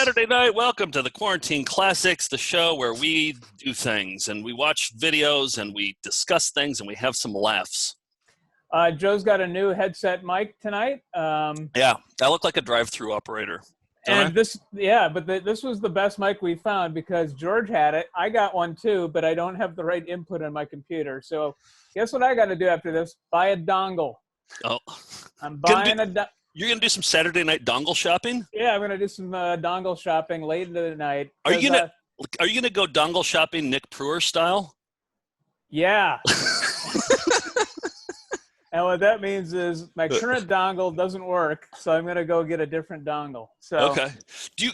Saturday night. Welcome to the Quarantine Classics, the show where we do things and we watch videos and we discuss things and we have some laughs. Joe's got a new headset mic tonight. Yeah, I look like a drive-through operator. And this was the best mic we found because George had it. I got one too, but I don't have the right input on my computer. So guess what I got to do after this? Buy a dongle. Oh, I'm buying You're going to do some Saturday night dongle shopping? Yeah, I'm going to do some dongle shopping late into the night. Are you going to go dongle shopping Nick Pruer style? Yeah. And what that means is my current dongle doesn't work, so I'm going to go get a different dongle. So okay.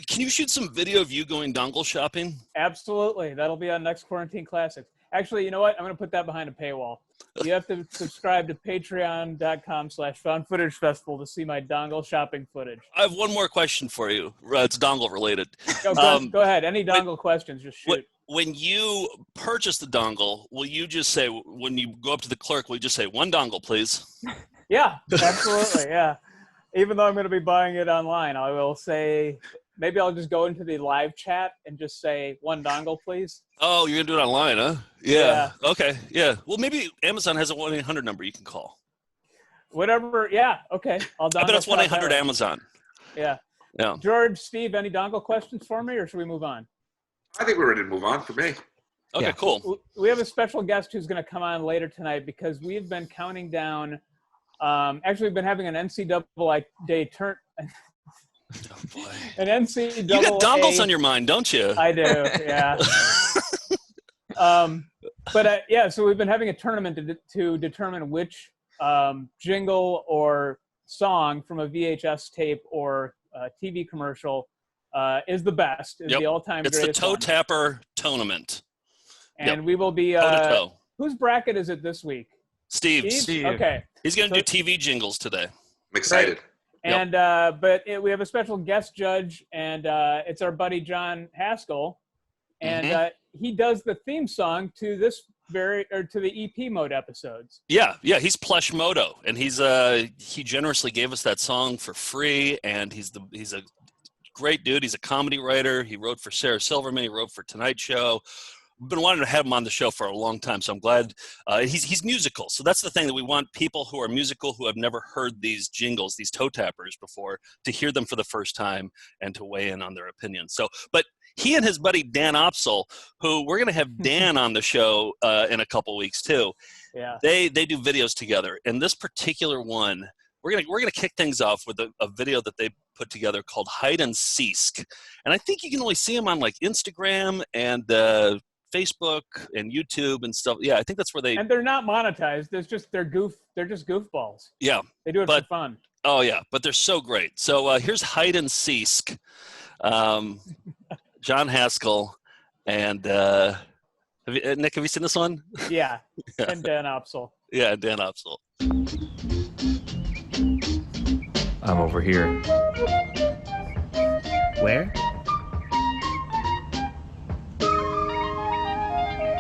Can you shoot some video of you going dongle shopping? Absolutely. That'll be on next Quarantine Classics. Actually, you know what? I'm going to put that behind a paywall. You have to subscribe to patreon.com/foundfootagefestival to see my dongle shopping footage. I have one more question for you. It's dongle related. Go ahead. Any dongle questions, just shoot. When you purchase the dongle, will you just say, when you go up to the clerk, will you just say, one dongle, please? Yeah, absolutely, yeah. Even though I'm going to be buying it online, I will say, maybe I'll just go into the live chat and just say, one dongle, please. Oh, you're going to do it online, huh? Yeah. Okay, yeah. Well, maybe Amazon has a 1-800 number you can call. Whatever, yeah, okay. I bet it's 1-800 Amazon. Yeah. Yeah. George, Steve, any dongle questions for me, or should we move on? I think we're ready to move on for me. Okay, yeah. Cool. We have a special guest who's going to come on later tonight because we've been counting down. Actually, we've been having an NCAA turn. Oh boy. An NCAA. You got dongles on your mind, don't you? I do, yeah. So we've been having a tournament to determine which jingle or song from a VHS tape or TV commercial is the best, is the all-time greatest. It's the Toe-Tapper Toe-nament. And we will be toe-to-toe. Whose bracket is it this week? Steve. Okay. He's going to do TV jingles today. I'm excited. Right. And we have a special guest judge, and it's our buddy John Haskell, and he does the theme song to this to the EP mode episodes. Yeah, he's Plesh Moto, and he generously gave us that song for free, and he's a great dude. He's a comedy writer. He wrote for Sarah Silverman. He wrote for Tonight Show. We've been wanting to have him on the show for a long time, so I'm glad. He's musical, so that's the thing, that we want people who are musical who have never heard these jingles, these toe tappers before, to hear them for the first time and to weigh in on their opinions. So, but he and his buddy Dan Opsel, who we're going to have Dan on the show in a couple weeks too. Yeah, they do videos together, and this particular one, we're gonna kick things off with a video that they put together called Hide and Seek, and I think you can only see them on like Instagram and Facebook and YouTube and stuff. Yeah, I think that's where and they're not monetized. They're just goofballs. Yeah, they do it for fun. Oh yeah, but they're so great. So here's Hide and Seek, John Haskell, and Nick, have you seen this one? Yeah, and Dan Opsel. Yeah, Dan Opsel. I'm over here. Where?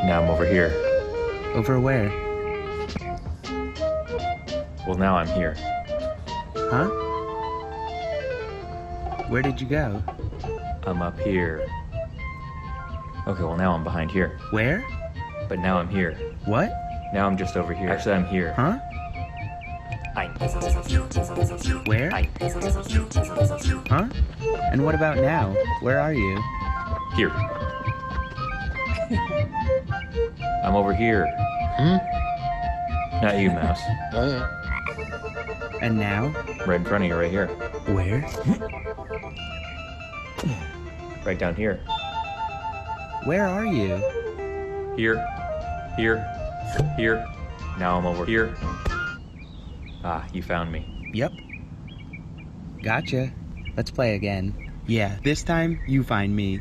Now I'm over here. Over where? Well, now I'm here. Huh? Where did you go? I'm up here. Okay, well now I'm behind here. Where? But now I'm here. What? Now I'm just over here. Actually, I'm here. Huh? Where? Huh? And what about now? Where are you? Here. I'm over here. Not you, Mouse. And now? Right in front of you, right here. Where? Right down here. Where are you? Here. Here. Here. Now I'm over here. Ah, you found me. Yep. Gotcha. Let's play again. Yeah, this time you find me.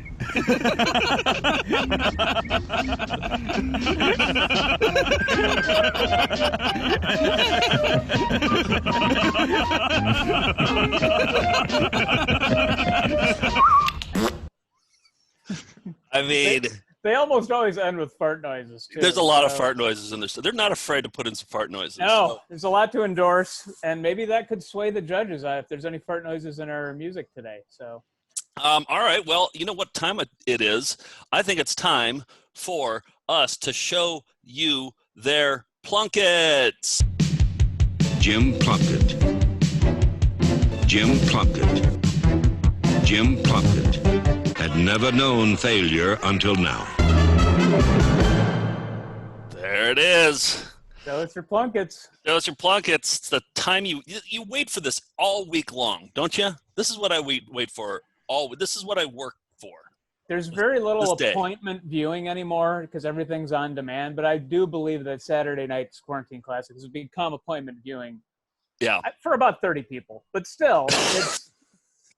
I mean, they almost always end with fart noises, too. There's a lot of fart noises in this. They're not afraid to put in some fart noises. No, there's a lot to endorse, and maybe that could sway the judges if there's any fart noises in our music today. So, All right. Well, you know what time it is? I think it's time for us to show you their Plunkets. Jim Plunkett. Jim Plunkett. Jim Plunkett had never known failure until now. There it is. So it's your Plunkets. Those are Plunkets. It's the time you wait for this all week long, don't you? This is what I wait for. This is what I work for. There's very little this day. appointment viewing anymore because everything's on demand, but I do believe that Saturday night's Quarantine Classics has become appointment viewing. Yeah. For about 30 people, but still,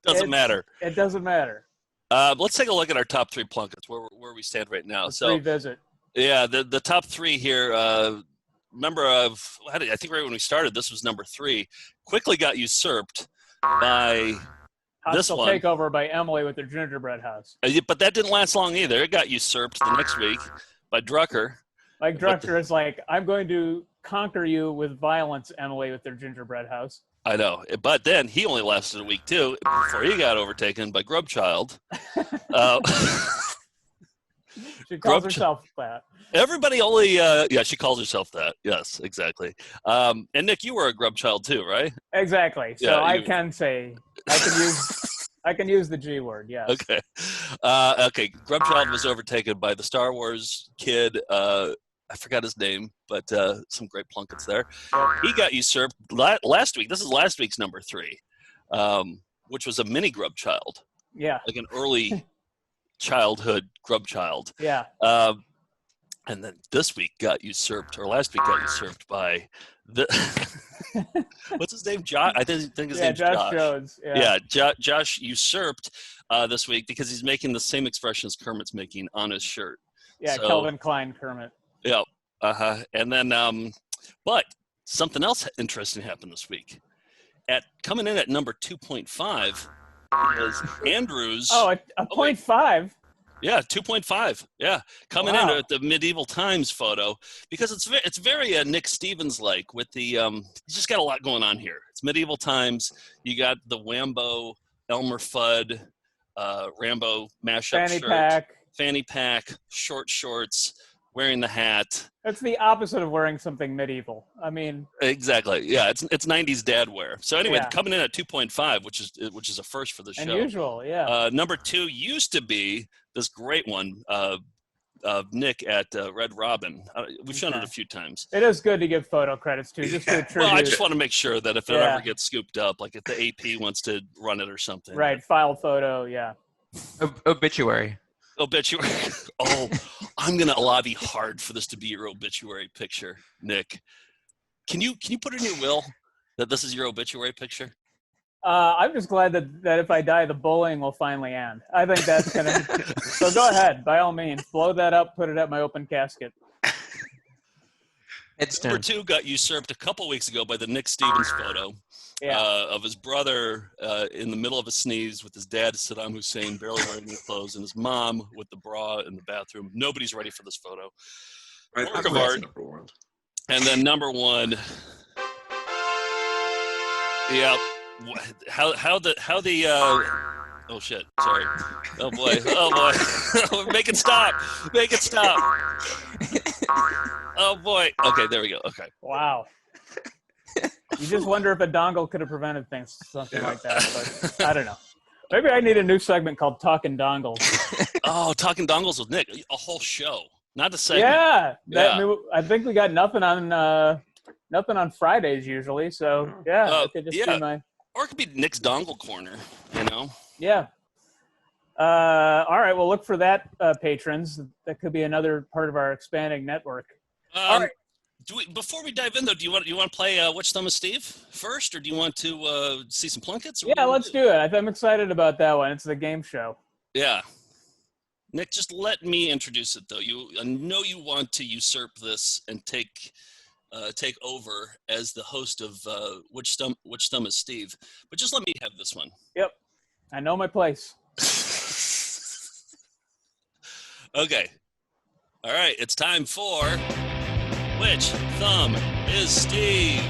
Doesn't matter. It doesn't matter. Let's take a look at our top 3 Plunkets, where we stand right now. Let's so revisit. Yeah, the top 3 here. I think right when we started, this was number 3. Quickly got usurped by this Hostile one. takeover by Emily with their gingerbread house. But that didn't last long either. It got usurped the next week by Drucker. Mike Drucker is like, I'm going to conquer you with violence, Emily, with their gingerbread house. I know, but then he only lasted a week too before he got overtaken by Grubchild. She calls herself that. Everybody only, she calls herself that. Yes, exactly. And Nick, you were a Grubchild too, right? Exactly. So Yeah, I can use the G word. Yes. Okay. Okay. Grubchild was overtaken by the Star Wars kid. I forgot his name, but some great Plunkets there. He got usurped last week. This is last week's number 3, which was a mini Grubchild. Yeah. Like an early childhood Grubchild. Yeah. And then this week got usurped, or last week got usurped by the what's his name? Josh. I think his name's Josh. Jones. Josh usurped this week because he's making the same expressions Kermit's making on his shirt. Yeah, So, Calvin Klein Kermit. Yeah. And then, but something else interesting happened this week. Coming in at number 2.5 is Andrews. Oh, a 0.5. Yeah, 2.5. Yeah, coming in at the medieval times photo because it's very Nick Stevens like with the he's just got a lot going on here. It's medieval times. You got the Wambo Elmer Fudd Rambo mashup shirt, fanny pack, short shorts, wearing the hat. That's the opposite of wearing something medieval. I mean, exactly. Yeah, it's 90s dad wear. So anyway, coming in at 2.5, which is a first for the show. Unusual, yeah. Number 2 used to be this great one of Nick at Red Robin. We've shown it a few times. It is good to give photo credits too, just to attribute. Well, I just want to make sure that if it ever gets scooped up, like if the AP wants to run it or something. Right, file photo, yeah. Obituary. Obituary. Oh, I'm gonna lobby hard for this to be your obituary picture, Nick. Can you put in your will that this is your obituary picture? I'm just glad that if I die, the bullying will finally end. I think that's gonna. So go ahead, by all means, blow that up, put it at my open casket. Number 2 got usurped a couple weeks ago by the Nick Stevens photo of his brother in the middle of a sneeze with his dad, Saddam Hussein, barely wearing his clothes, and his mom with the bra in the bathroom. Nobody's ready for this photo. Work of art. And then number 1. Yeah. How the oh shit, sorry. Oh boy. Make it stop. Oh boy. Okay, there we go. Okay. Wow. You just wonder if a dongle could have prevented something like that, but I don't know. Maybe I need a new segment called Talking Dongles. Oh, Talking Dongles with Nick. A whole show. Not a segment. Yeah. I think we got nothing on Fridays usually, so it could just be my... Or it could be Nick's Dongle Corner, you know? Yeah. All right, well, look for that, patrons. That could be another part of our expanding network. All right. Before we dive in, though, do you want to play Which Thumb is Steve first, or do you want to see some Plunkets? Yeah, let's do it. I'm excited about that one. It's the game show. Yeah. Nick, just let me introduce it, though. I know you want to usurp this and take over as the host of Which Thumb is Steve, but just let me have this one. Yep, I know my place. Okay, all right, it's time for Which Thumb is Steve?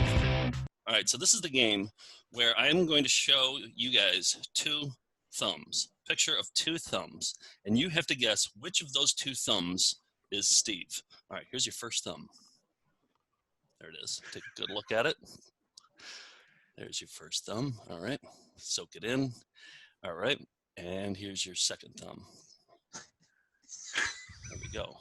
All right, so this is the game where I am going to show you guys 2 thumbs. Picture of 2 thumbs. And you have to guess which of those 2 thumbs is Steve. All right, here's your first thumb. There it is. Take a good look at it. There's your first thumb. All right, soak it in. All right, and here's your second thumb. There we go.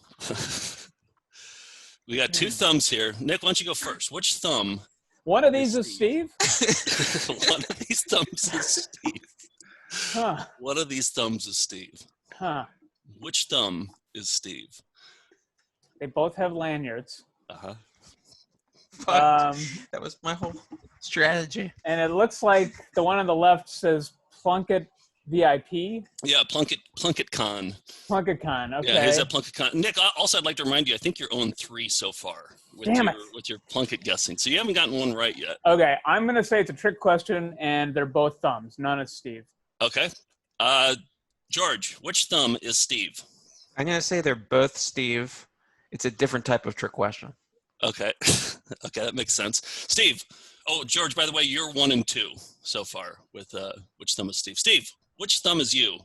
We got 2 thumbs here. Nick, why don't you go first? Which thumb? One of these is Steve? One of these thumbs is Steve. Huh. One of these thumbs is Steve. Huh. Which thumb is Steve? They both have lanyards. Uh-huh. That was my whole strategy. And it looks like the one on the left says Plunkett VIP. Yeah, Plunkett Con. Plunkett Con, okay. Yeah, he's at Plunkett Con. Nick, also I'd like to remind you, I think you're 0-3 so far with your Plunkett guessing. So you haven't gotten one right yet. Okay, I'm going to say it's a trick question, and they're both thumbs. None is Steve. Okay. George, which thumb is Steve? I'm going to say they're both Steve. It's a different type of trick question. Okay. Okay, that makes sense. Steve. Oh, George, by the way, you're 1 and 2 so far with which thumb is Steve. Steve, which thumb is you?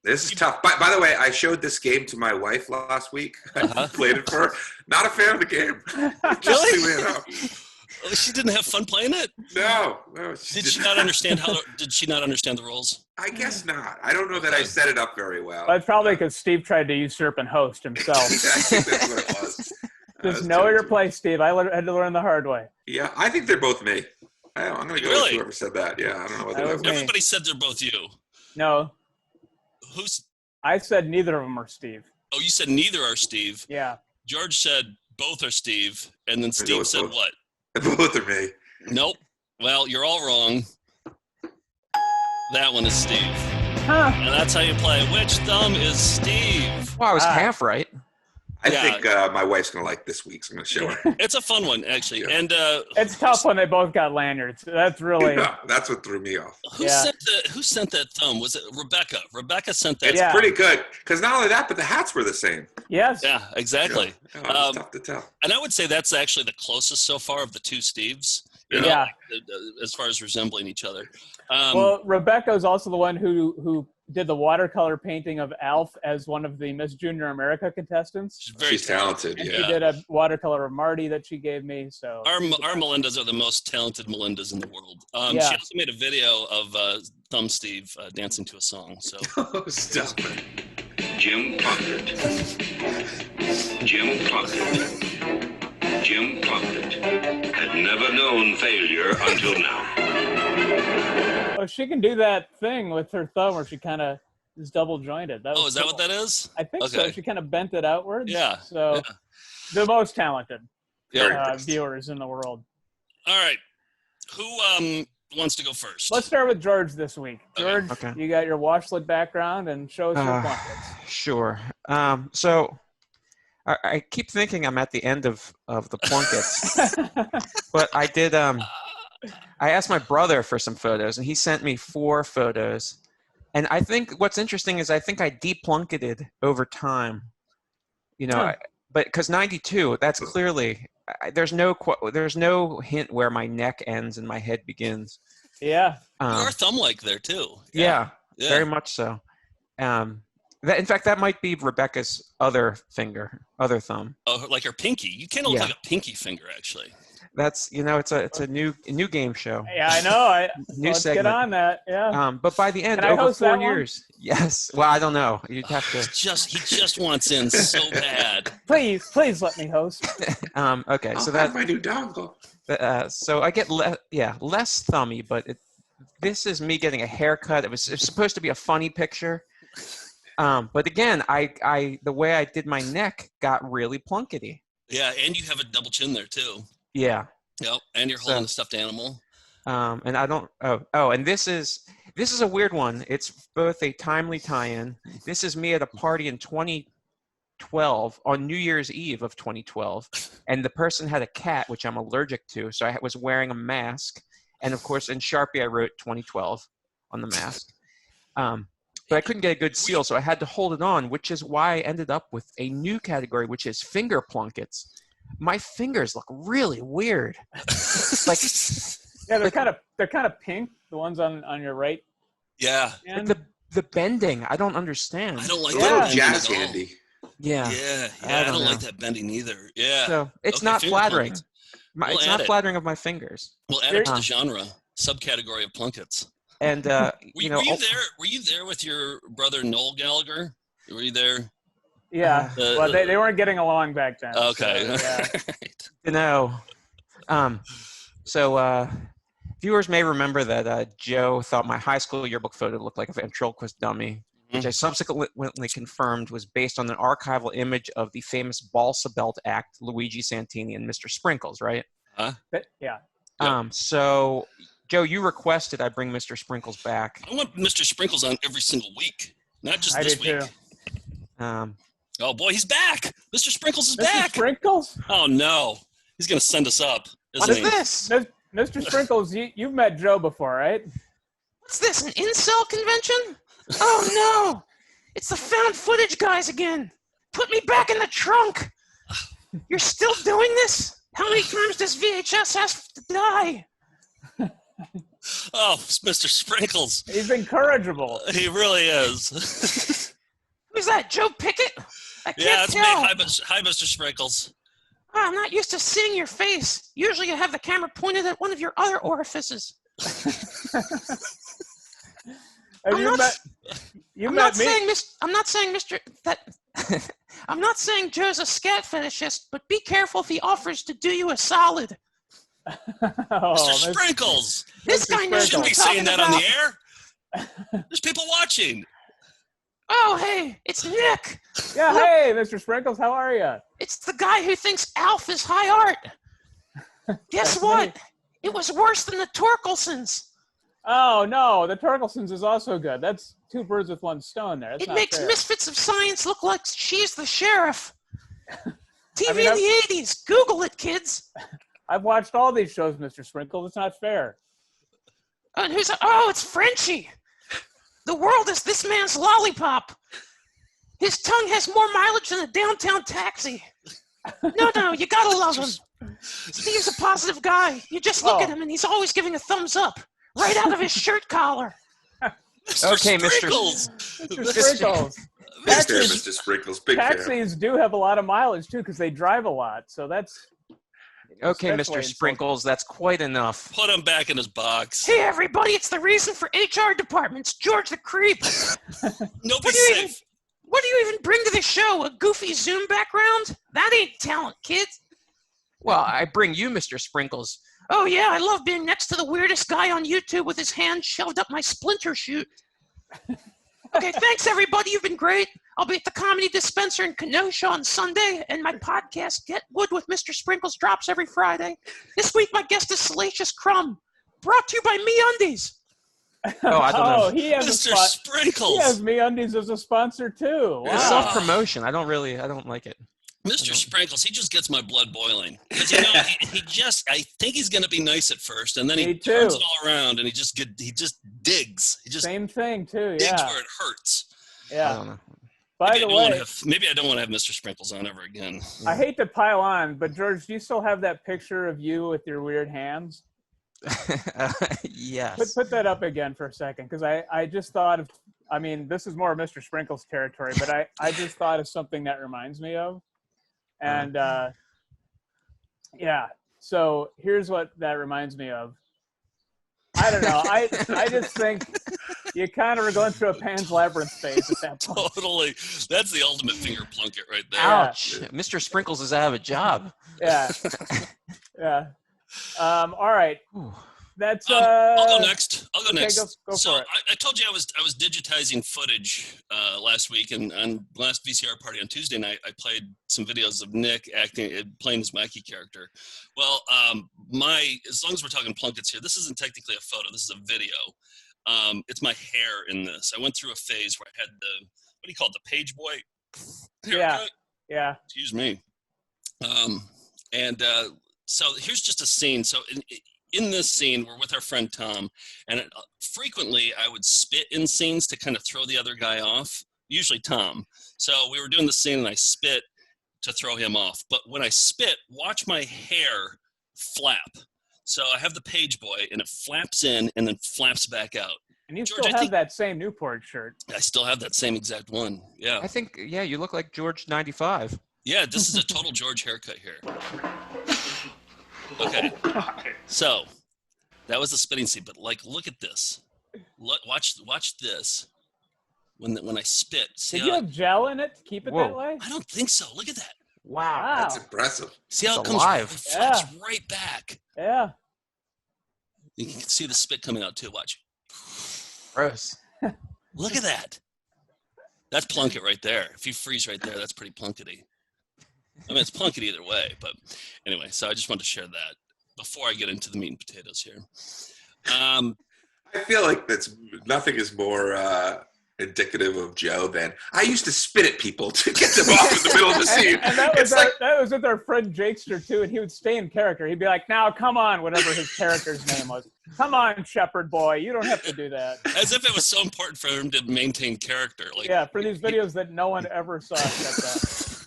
This is tough. By the way, I showed this game to my wife last week. I played it for her. Not a fan of the game. Really? Oh, she didn't have fun playing it? No. Did she not understand the rules? I guess not. I don't know that I set it up very well. That's probably because Steve tried to usurp and host himself. I think that's what it was. Just know your place, Steve. I had to learn the hard way. Yeah, I think they're both me. I'm going to go with whoever said that. Yeah, I don't know whether that was Everybody said they're both you. No. Who's? I said neither of them are Steve. Oh, you said neither are Steve. Yeah. George said both are Steve, and then Steve said what? Both are me. Nope. Well, you're all wrong. That one is Steve. Huh. And that's how you play. Which thumb is Steve? Well, I was half right. I think my wife's going to like this week, so I'm going to show her. It's a fun one, actually. Yeah. And it's tough when they both got lanyards. That's really... Yeah, that's what threw me off. Who sent that thumb? Was it Rebecca? Rebecca sent that. It's pretty good. Because not only that, but the hats were the same. Yes. Yeah, exactly. Yeah. Oh, it's tough to tell. And I would say that's actually the closest so far of the 2 Steves. Yeah. As far as resembling each other. Well, Rebecca is also the one who did the watercolor painting of Alf as one of the Miss Junior America contestants. She's talented, and yeah. She did a watercolor of Marty that she gave me. So our Melindas are the most talented Melindas in the world. She also made a video of Thumb Steve dancing to a song. So stop it. Jim Plunkett. Jim Plunkett. Jim Plunkett had never known failure until now. Oh, she can do that thing with her thumb where she kind of is double jointed. Is that what that is? I think so. She kind of bent it outwards. Yeah. So the most talented Yeah. viewers in the world. All right. Who wants to go first? Let's start with George this week. George, Okay. you got your washlet background and show us your Plunkets. Sure. So I keep thinking I'm at the end of the Plunkets, but I did. I asked my brother for some photos, and he sent me 4 photos. And I think what's interesting is I think I de-plunketed over time. You know, but because 92, that's clearly there's no hint where my neck ends and my head begins. Yeah. You are thumb-like there too. Yeah, very much so. In fact, that might be Rebecca's other thumb. Oh, like her pinky. You kind of look like a pinky finger, actually. That's it's a new game show. Yeah, I know. Let's segment. get on that. Yeah. But by the end, Can I over host 4 that one? years. Yes. Well, I don't know. You'd have to. He just wants in so bad. Please let me host. Okay. I'll So have that my new dongle. so I get less thummy, but this is me getting a haircut. It was supposed to be a funny picture. But again, I the way I did my neck got really plunkety. Yeah, and you have a double chin there too. Yeah. Yep, and you're holding a stuffed animal. And I don't. And this is a weird one. It's both a timely tie-in. This is me at a party in 2012 on New Year's Eve of 2012, and the person had a cat, which I'm allergic to, so I was wearing a mask, and of course in Sharpie I wrote 2012 on the mask. But I couldn't get a good seal, so I had to hold it on, which is why I ended up with a new category, which is finger plunkets. My fingers look really weird. Yeah, they're kind of pink. The ones on your right Yeah. And The bending, I don't understand. I don't like A that little bending jazz at all. handy. Yeah. Yeah. I I don't don't know. like that bending either. Yeah. So it's Okay, not finger flattering. Plunketts. It's We'll not add it. flattering of my fingers. We'll add it to Huh. the genre subcategory of Plunketts. And Were you know, you there? Were you there with your brother Noel Gallagher? Were you there? yeah, well, they weren't getting along back then. Okay. So, yeah. you know, so viewers may remember that Joe thought my high school yearbook photo looked like a ventriloquist dummy, which I subsequently confirmed was based on an archival image of the famous balsa belt act Luigi Santini and Mr. Sprinkles, right? Yeah. So Joe, you requested I bring Mr. Sprinkles back. I want Mr. Sprinkles on every single week, not just I this do week. too. Oh boy, he's back! Mr. Sprinkles is Mr. back! Sprinkles? Oh no, he's gonna send us up. What is this? Mr. Sprinkles, you've met Joe before, right? What's this, an incel convention? Oh no! It's the found footage guys again! Put me back in the trunk! You're still doing this? How many times does VHS have to die? Oh, Mr. Sprinkles. He's incorrigible. He really is. Who's that, Joe Pickett? I can't Yeah, it's me. tell. Hi, Mr. Sprinkles. Oh, I'm not used to seeing your face. Usually you have the camera pointed at one of your other orifices. Have you met me? I'm not saying Joe's a scat fetishist, but be careful if he offers to do you a solid. Mr. Sprinkles. This guy knows Shouldn't what be I'm saying that talking on the air. There's people watching. Oh, hey, it's Nick. Yeah, hey, Mr. Sprinkles, how are you? It's the guy who thinks Alf is high art. Guess what? It was worse than the Torkelsons. Oh, no, the Torkelsons is also good. That's two birds with one stone there. That's It not makes fair. Misfits of Science look like she's the sheriff. TV I mean, in the 80s. Google it, kids. I've watched all these shows, Mr. Sprinkles. It's not fair. And it's Frenchie. The world is this man's lollipop. His tongue has more mileage than a downtown taxi. No, you gotta love him. Steve's a positive guy. You just look at him and he's always giving a thumbs up. Right out of his shirt collar. Okay, Mr. Sprinkles. Mr. Sprinkles. Big fan, Mr. Sprinkles. Big fan. Taxis do have a lot of mileage, too, because they drive a lot. So that's... Okay, especially Mr. Sprinkles, that's quite enough. Put him back in his box. Hey, everybody, it's the reason for HR departments. George the Creep. Nobody's safe. What do you even bring to the show? A goofy Zoom background? That ain't talent, kids. Well, I bring you, Mr. Sprinkles. Oh, yeah, I love being next to the weirdest guy on YouTube with his hand shoved up my splinter chute. Okay, thanks, everybody. You've been great. I'll be at the Comedy Dispenser in Kenosha on Sunday, and my podcast, Get Wood with Mr. Sprinkles, drops every Friday. This week, my guest is Salacious Crumb, brought to you by MeUndies. Oh, I don't know. He has Mr. Sprinkles. He has MeUndies as a sponsor, too. Wow. It's self-promotion. I don't like it. Mr. Sprinkles, he just gets my blood boiling. Because I think he's going to be nice at first, and then he turns it all around, and he just digs. Same thing too. Digs where it hurts. Yeah. I don't know. By the way, maybe I don't want to have Mr. Sprinkles on ever again. I hate to pile on, but George, do you still have that picture of you with your weird hands? Yes. Put that up again for a second, because I just thought of. I mean, this is more Mr. Sprinkles territory, but I just thought of something that reminds me of. And yeah, so here's what that reminds me of. I don't know. I just think you kind of are going through a Pan's Labyrinth phase at that point. Totally. That's the ultimate finger Plunkett right there. Ouch. Mr. Sprinkles is out of a job. Yeah. Yeah. All right. That's I'll go next. Okay, go so for it. I told you I was digitizing footage last week, and on last VCR party on Tuesday night, I played some videos of Nick playing his Mikey character. Well, as long as we're talking Plunketts here, this isn't technically a photo. This is a video. It's my hair in this. I went through a phase where I had what do you call it, the page boy haircut? Yeah. Excuse me. So here's just a scene. So in this scene, we're with our friend Tom, and frequently I would spit in scenes to kind of throw the other guy off, usually Tom. So we were doing the scene, and I spit to throw him off. But when I spit, watch my hair flap. So I have the page boy, and it flaps in and then flaps back out. And you George, still I have think- that same Newport shirt. I still have that same exact one. Yeah. I think, yeah, you look like George 95. Yeah, this is a total George haircut here. Okay. So that was the spitting scene, but like, look at this. Watch this. When I spit. See Did you have gel in it to keep it Whoa. that way? I don't think so. Look at that. Wow. That's impressive. See how It's it comes alive. flaps right back. Yeah. You can see the spit coming out too. Watch. Gross. Look at that. That's Plunkett right there. If you freeze right there, that's pretty Plunkety. I mean, it's Plunkett either way, but anyway, so I just wanted to share that before I get into the meat and potatoes here. I feel like nothing is more indicative of Joe than I used to spit at people to get them off in the middle of the scene. And that was with our friend Jakester too, and he would stay in character. He'd be like, "Now, come on," whatever his character's name was. "Come on, Shepherd Boy, you don't have to do that." As if it was so important for him to maintain character. Like, Yeah, for these videos that no one ever saw except us.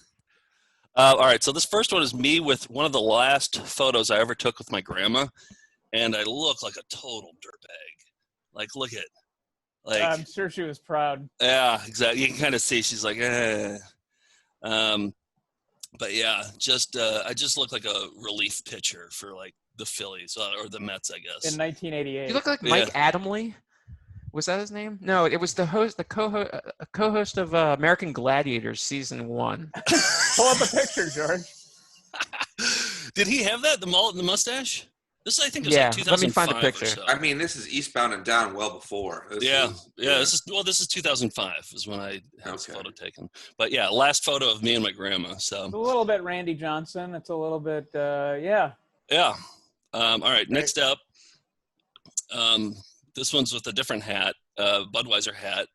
all right, so this first one is me with one of the last photos I ever took with my grandma, and I look like a total dirtbag. Like, look at, like, I'm sure she was proud. yeah, exactly. You can kind of see she's like, eh. But yeah, I just look like a relief pitcher for like the Phillies or the Mets, I guess. In 1988. You look like Mike Adamle. Was that his name? No, it was the co-host of American Gladiators season 1. Pull up a picture, George. Did he have that? The mullet and the mustache? This I think was Yeah, like 2005 let me find a picture. or so. I mean, this is Eastbound and Down well before. This is 2005 is when I had this Okay. photo taken. But yeah, last photo of me and my grandma. So It's a little bit Randy Johnson. It's a little bit, yeah. yeah. All right, next up. This one's with a different hat, Budweiser hat,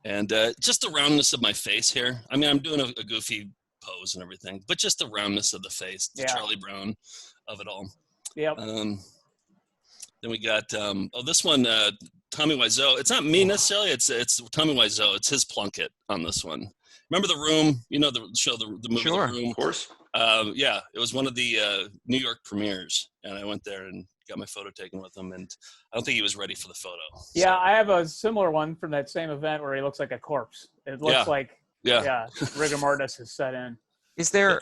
and just the roundness of my face here. I mean, I'm doing a goofy pose and everything, but just the roundness of the face, the Yeah. Charlie Brown of it all. Yep. Then we got this one, Tommy Wiseau. It's not me necessarily. It's Tommy Wiseau. It's his Plunkett on this one. Remember The Room? You know the show, the movie Sure. The Room. Of course. Yeah, it was one of the New York premieres, and I went there and got my photo taken with him, and I don't think he was ready for the photo. Yeah, I have a similar one from that same event where he looks like a corpse. It looks like, Yeah. rigor mortis is set in. Is there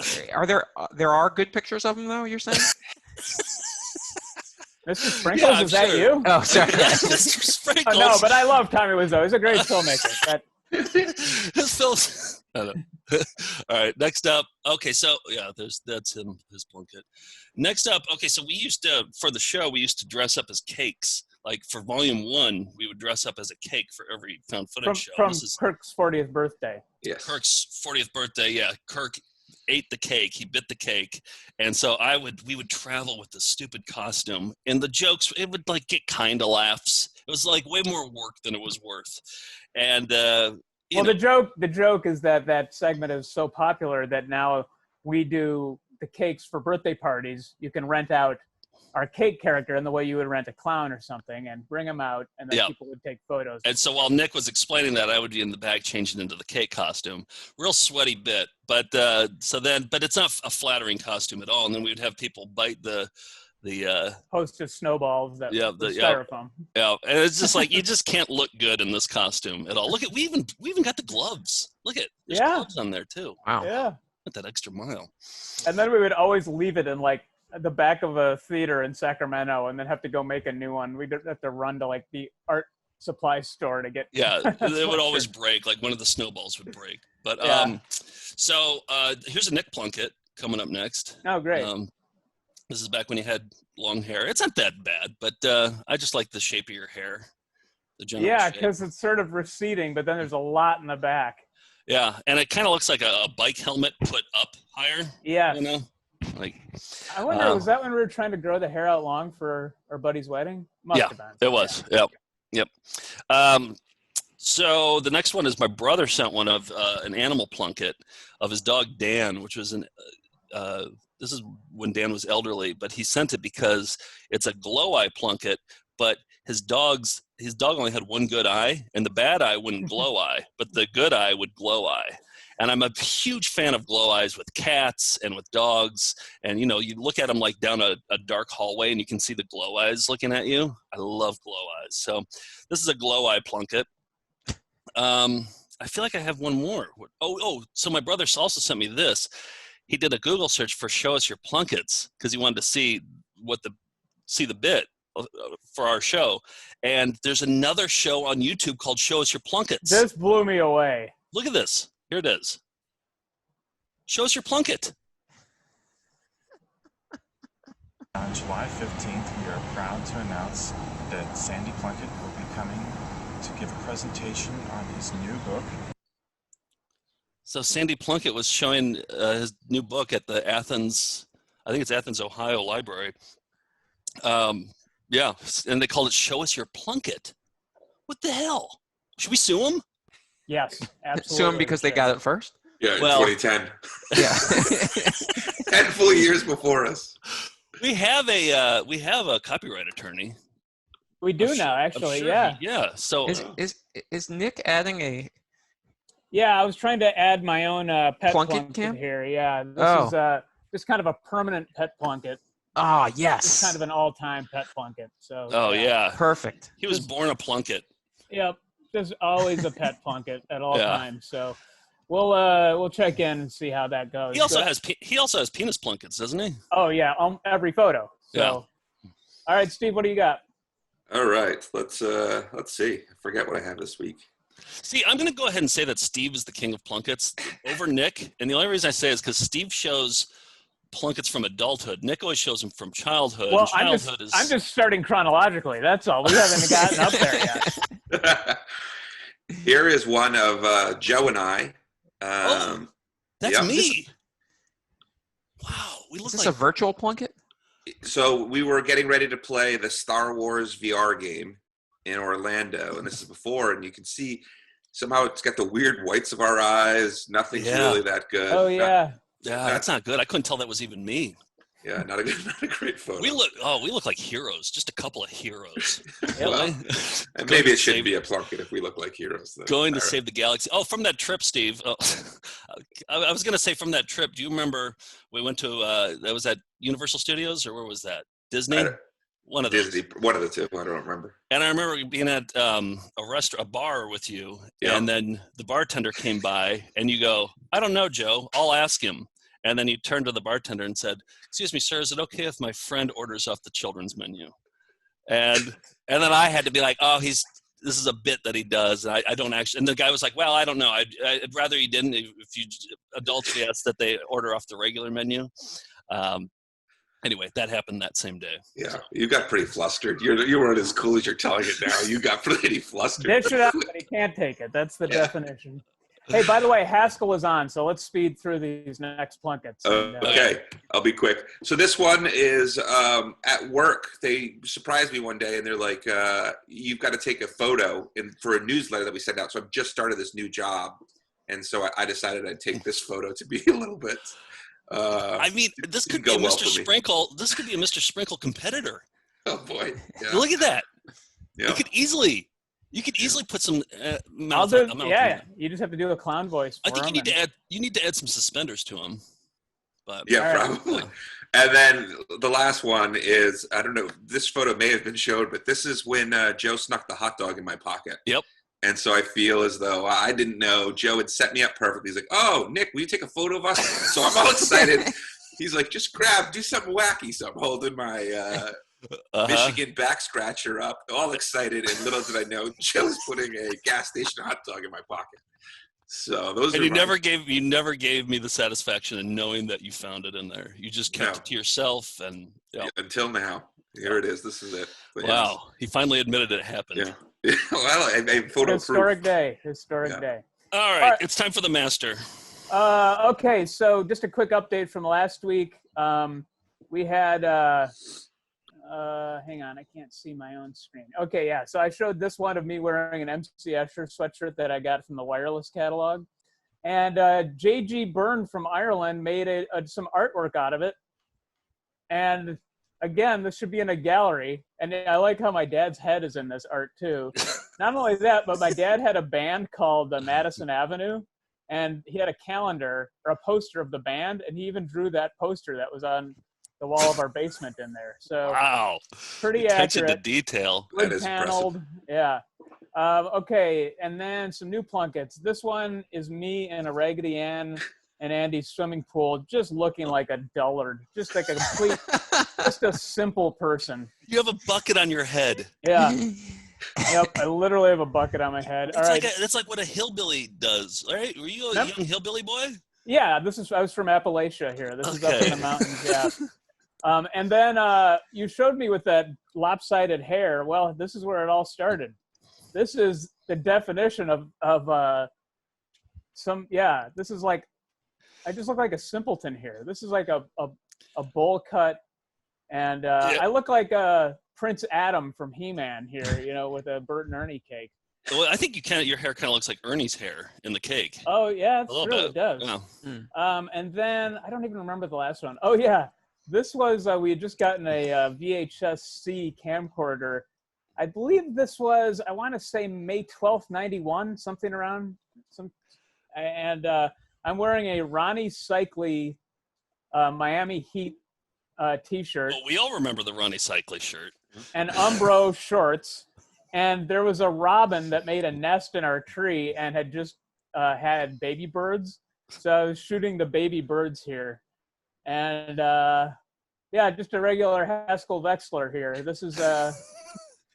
are good pictures of him though? You're saying? Mr. Sprinkles, I'm is that sure. you? Oh, sorry. Mr. Sprinkles. Oh, no, but I love Tommy Wiseau. He's a great filmmaker. His films. I don't know. All right, next up. Okay, so yeah, that's him, his Plunkett. Next up, okay, so we used to, for the show, we used to dress up as cakes. Like for volume 1, we would dress up as a cake for every found footage show. From This is Kirk's 40th birthday. Yes. Kirk's 40th birthday. Yeah, Kirk ate the cake. He bit the cake, and so we would travel with this stupid costume, and the jokes, it would like get kind of laughs. It was like way more work than it was worth, and The joke is that segment is so popular that now we do the cakes for birthday parties. You can rent out our cake character in the way you would rent a clown or something and bring him out, and then people would take photos. And so while Nick was explaining that, I would be in the back changing into the cake costume. Real sweaty bit, but it's not a flattering costume at all. And then we would have people bite the Host of snowballs that the styrofoam. Yeah, and it's just like you just can't look good in this costume at all. Look at we even got the gloves. Look at there's gloves on there too. Wow. Yeah. With that extra mile. And then we would always leave it in like the back of a theater in Sacramento, and then have to go make a new one. We'd have to run to like the art supply store to get. Yeah, it would always break. Like one of the snowballs would break. But so here's a Nick Plunkett coming up next. Oh, great. This is back when you had long hair. It's not that bad, but I just like the shape of your hair. The general shape. Because it's sort of receding, but then there's a lot in the back. Yeah, and it kind of looks like a bike helmet put up higher. Yeah. You know? Like, I wonder, was that when we were trying to grow the hair out long for our buddy's wedding? Must have been. It was. Yep. So the next one is my brother sent one of an animal Plunkett of his dog Dan, which was this is when Dan was elderly, but he sent it because it's a glow eye Plunkett, but his dog only had one good eye, and the bad eye wouldn't glow eye, but the good eye would glow eye. And I'm a huge fan of glow eyes with cats and with dogs. And, you know, you look at them like down a dark hallway and you can see the glow eyes looking at you. I love glow eyes. So this is a glow eye Plunkett. I feel like I have one more. So my brother also sent me this. He did a Google search for "Show Us Your Plunketts" because he wanted to see the bit for our show. And there's another show on YouTube called "Show Us Your Plunketts." This blew me away. Look at this. Here it is. Show us your Plunkett. On July 15th, we are proud to announce that Sandy Plunkett will be coming to give a presentation on his new book. So Sandy Plunkett was showing his new book at the Athens, I think it's Athens, Ohio Library. Yeah, and they called it "Show Us Your Plunkett." What the hell? Should we sue him? Yes, absolutely. Sue them because they got it first? Yeah, in Well- 2010. Yeah. 10 full years before us. We have a copyright attorney. We do I'm now, sure- I'm actually. sure Yeah. Yeah. So Is Nick adding a... Yeah, I was trying to add my own pet Plunkett Plunkett cam? here. Yeah, this Oh. is just kind of a permanent pet Plunkett. Ah, It's yes. kind of an all-time pet Plunkett. So. oh yeah, Perfect. he was born a Plunkett. Yep. There's always a pet Plunkett at all Yeah. times. So we'll check in and see how that goes. He also But- has penis Plunketts, doesn't he? Oh yeah, on every photo. So. Yeah. All right, Steve, what do you got? All right, let's see. I forget what I have this week. See, I'm going to go ahead and say that Steve is the king of Plunketts over Nick, and the only reason I say is because Steve shows Plunketts from adulthood. Nick always shows them from childhood. Well, and I'm childhood just starting chronologically. That's all. We haven't gotten up there yet. Here is one of Joe and I. That's yeah. me. Wow, we Is look this like a virtual Plunkett? So we were getting ready to play the Star Wars VR game in Orlando, and this is before, and you can see somehow it's got the weird whites of our eyes. Nothing's Yeah. really that good. Oh yeah. yeah, that's not good. I couldn't tell that was even me. Yeah, not a great photo. We look like heroes. Just a couple of heroes. Well, Really? and Going maybe to it shouldn't save- be a Plunkett if we look like heroes. Though. Going to All right. save the galaxy. Oh, from that trip, Steve. Oh, I was going to say from that trip. Do you remember we went to? That was at Universal Studios, or where was that? Disney. I don't- One of those. Disney, one of the two. I don't remember. And I remember being at a bar with you, Yeah. and then the bartender came by, and you go, "I don't know, Joe. I'll ask him." And then you turned to the bartender and said, "Excuse me, sir, is it okay if my friend orders off the children's menu?" And then I had to be like, "Oh, this is a bit that he does. And I don't actually." And the guy was like, "Well, I don't know. I'd rather you didn't. If you adults ask that they order off the regular menu." Anyway, that happened that same day. Yeah, you got pretty flustered. You weren't as cool as you're telling it now. You got pretty flustered. Dish it out, but he can't take it. That's the Yeah. definition. Hey, by the way, Haskell is on, so let's speed through these next Plunketts. And, Okay, I'll be quick. So this one is at work. They surprised me one day, and they're like, "You've got to take a photo for a newsletter that we send out." So I've just started this new job, and so I decided I'd take this photo to be a little bit. I mean, this could be go a well Mr. for me. Sprinkle. This could be a Mr. Sprinkle competitor. Oh boy! Yeah. Look at that. Yeah. You could easily put some I'll mouth. do, mouth yeah, you just have to do a clown voice for I think him. you need to add some suspenders to him. But Yeah, All right. probably. And then the last one is, I don't know, this photo may have been showed, but this is when Joe snuck the hot dog in my pocket. Yep. And so I feel as though I didn't know. Joe had set me up perfectly. He's like, "Oh, Nick, will you take a photo of us?" So I'm all excited. He's like, "Just do something wacky." So I'm holding my Michigan back scratcher up, all excited. And little did I know, Joe's putting a gas station hot dog in my pocket. So those And are you never gave me the satisfaction in knowing that you found it in there. You just kept No. it to yourself, and until now. Here it is. This is it. But yes. wow, he finally admitted it happened. Yeah. Well, I photo Historic proof. day. Historic Yeah. day. All right, All right. it's time for the master. Okay, so just a quick update from last week. We had, hang on, I can't see my own screen. Okay, yeah, so I showed this one of me wearing an MC Escher sweatshirt that I got from the Wireless catalog. And J.G. Byrne from Ireland made some artwork out of it. And again, this should be in a gallery. And I like how my dad's head is in this art too. Not only that, but my dad had a band called Madison Avenue. and he had a calendar or a poster of the band, and he even drew that poster that was on the wall of our basement in there. So Wow. pretty Attention accurate. to detail. That Wood is paneled. Yeah. Okay, and then some new Plunketts. This one is me in a Raggedy Ann and Andy's swimming pool, just looking like a dullard, just like a complete, just a simple person. You have a bucket on your head. Yeah. Yep, I literally have a bucket on my head. All right. That's like what a hillbilly does, right? Were you a young hillbilly boy? Yeah, I was from Appalachia here. This is up in the mountains, yeah. And then you showed me with that lopsided hair. Well, this is where it all started. This is the definition of this is like, I just look like a simpleton here. This is like a bowl cut, and I look like Prince Adam from He-Man here, you know, with a Bert and Ernie cake. Well, I think your hair kind of looks like Ernie's hair in the cake. Oh yeah, it's a little true. bit. It does. Yeah. And then I don't even remember the last one. Oh yeah, this was we had just gotten a VHS-C camcorder. I believe this was, I want to say May 12th, 91, something around and I'm wearing a Ronnie Cycli Miami Heat t-shirt. Well, we all remember the Ronnie Cycli shirt. And Umbro shorts. And there was a robin that made a nest in our tree and had just had baby birds. So I was shooting the baby birds here. And just a regular Haskell Wexler here. This is a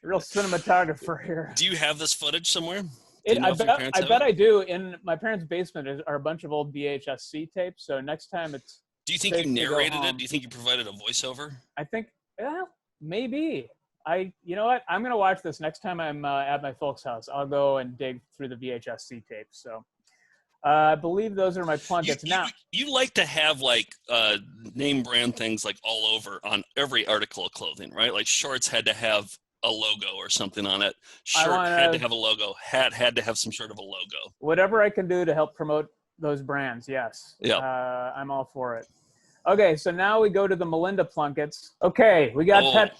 real cinematographer here. Do you have this footage somewhere? I bet I do. In my parents' basement are a bunch of old VHS-C tapes. So next time it's. Do you think you narrated it? Do you think you provided a voiceover? I think, maybe. You know what? I'm gonna watch this next time I'm at my folks' house. I'll go and dig through the VHS-C tapes. So I believe those are my Plunketts. You like to have like name brand things like all over on every article of clothing, right? Like shorts had to have a logo or something on it. Shirt had to have a logo. Hat had to have some sort of a logo. Whatever I can do to help promote those brands, yes. Yeah. I'm all for it. Okay, so now we go to the Melinda Plunketts. Okay, we got pet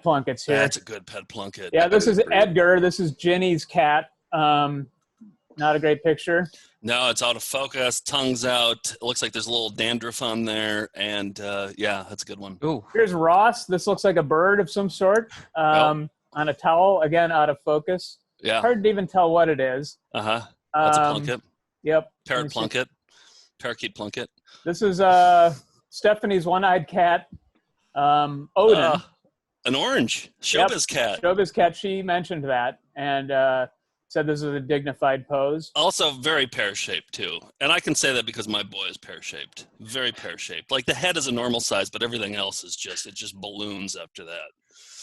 Plunketts here. That's a good pet Plunkett. Yeah, this is Edgar. This is Ginny's cat. Not a great picture. No, it's out of focus. Tongue's out. It looks like there's a little dandruff on there, and that's a good one. Ooh. Here's Ross. This looks like a bird of some sort on a towel. Again, out of focus. Yeah. Hard to even tell what it is. That's a Plunkett. Yep. Parrot Plunkett. Parakeet Plunkett. This is Stephanie's one-eyed cat, Odin. An orange. Showbiz cat. Showbiz cat. She mentioned that and said this is a dignified pose. Also very pear-shaped, too. And I can say that because my boy is pear-shaped. Very pear-shaped. Like the head is a normal size, but everything else is it just balloons after that.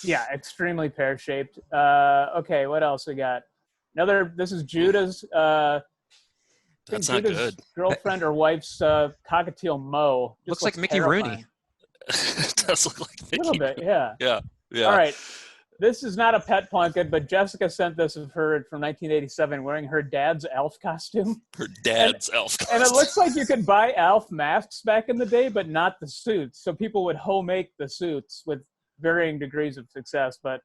Yeah, extremely pear-shaped. Okay, what else we got? This is Judah's... That's not good. Girlfriend or wife's cockatiel Mo. Looks like Mickey terrifying. Rooney. It does look like Mickey. A little bit, yeah. Yeah. All right. This is not a pet Plunkett, but Jessica sent this of her from 1987 wearing her dad's elf costume. Her dad's elf costume. And it looks like you could buy elf masks back in the day, but not the suits. So people would make the suits with varying degrees of success. But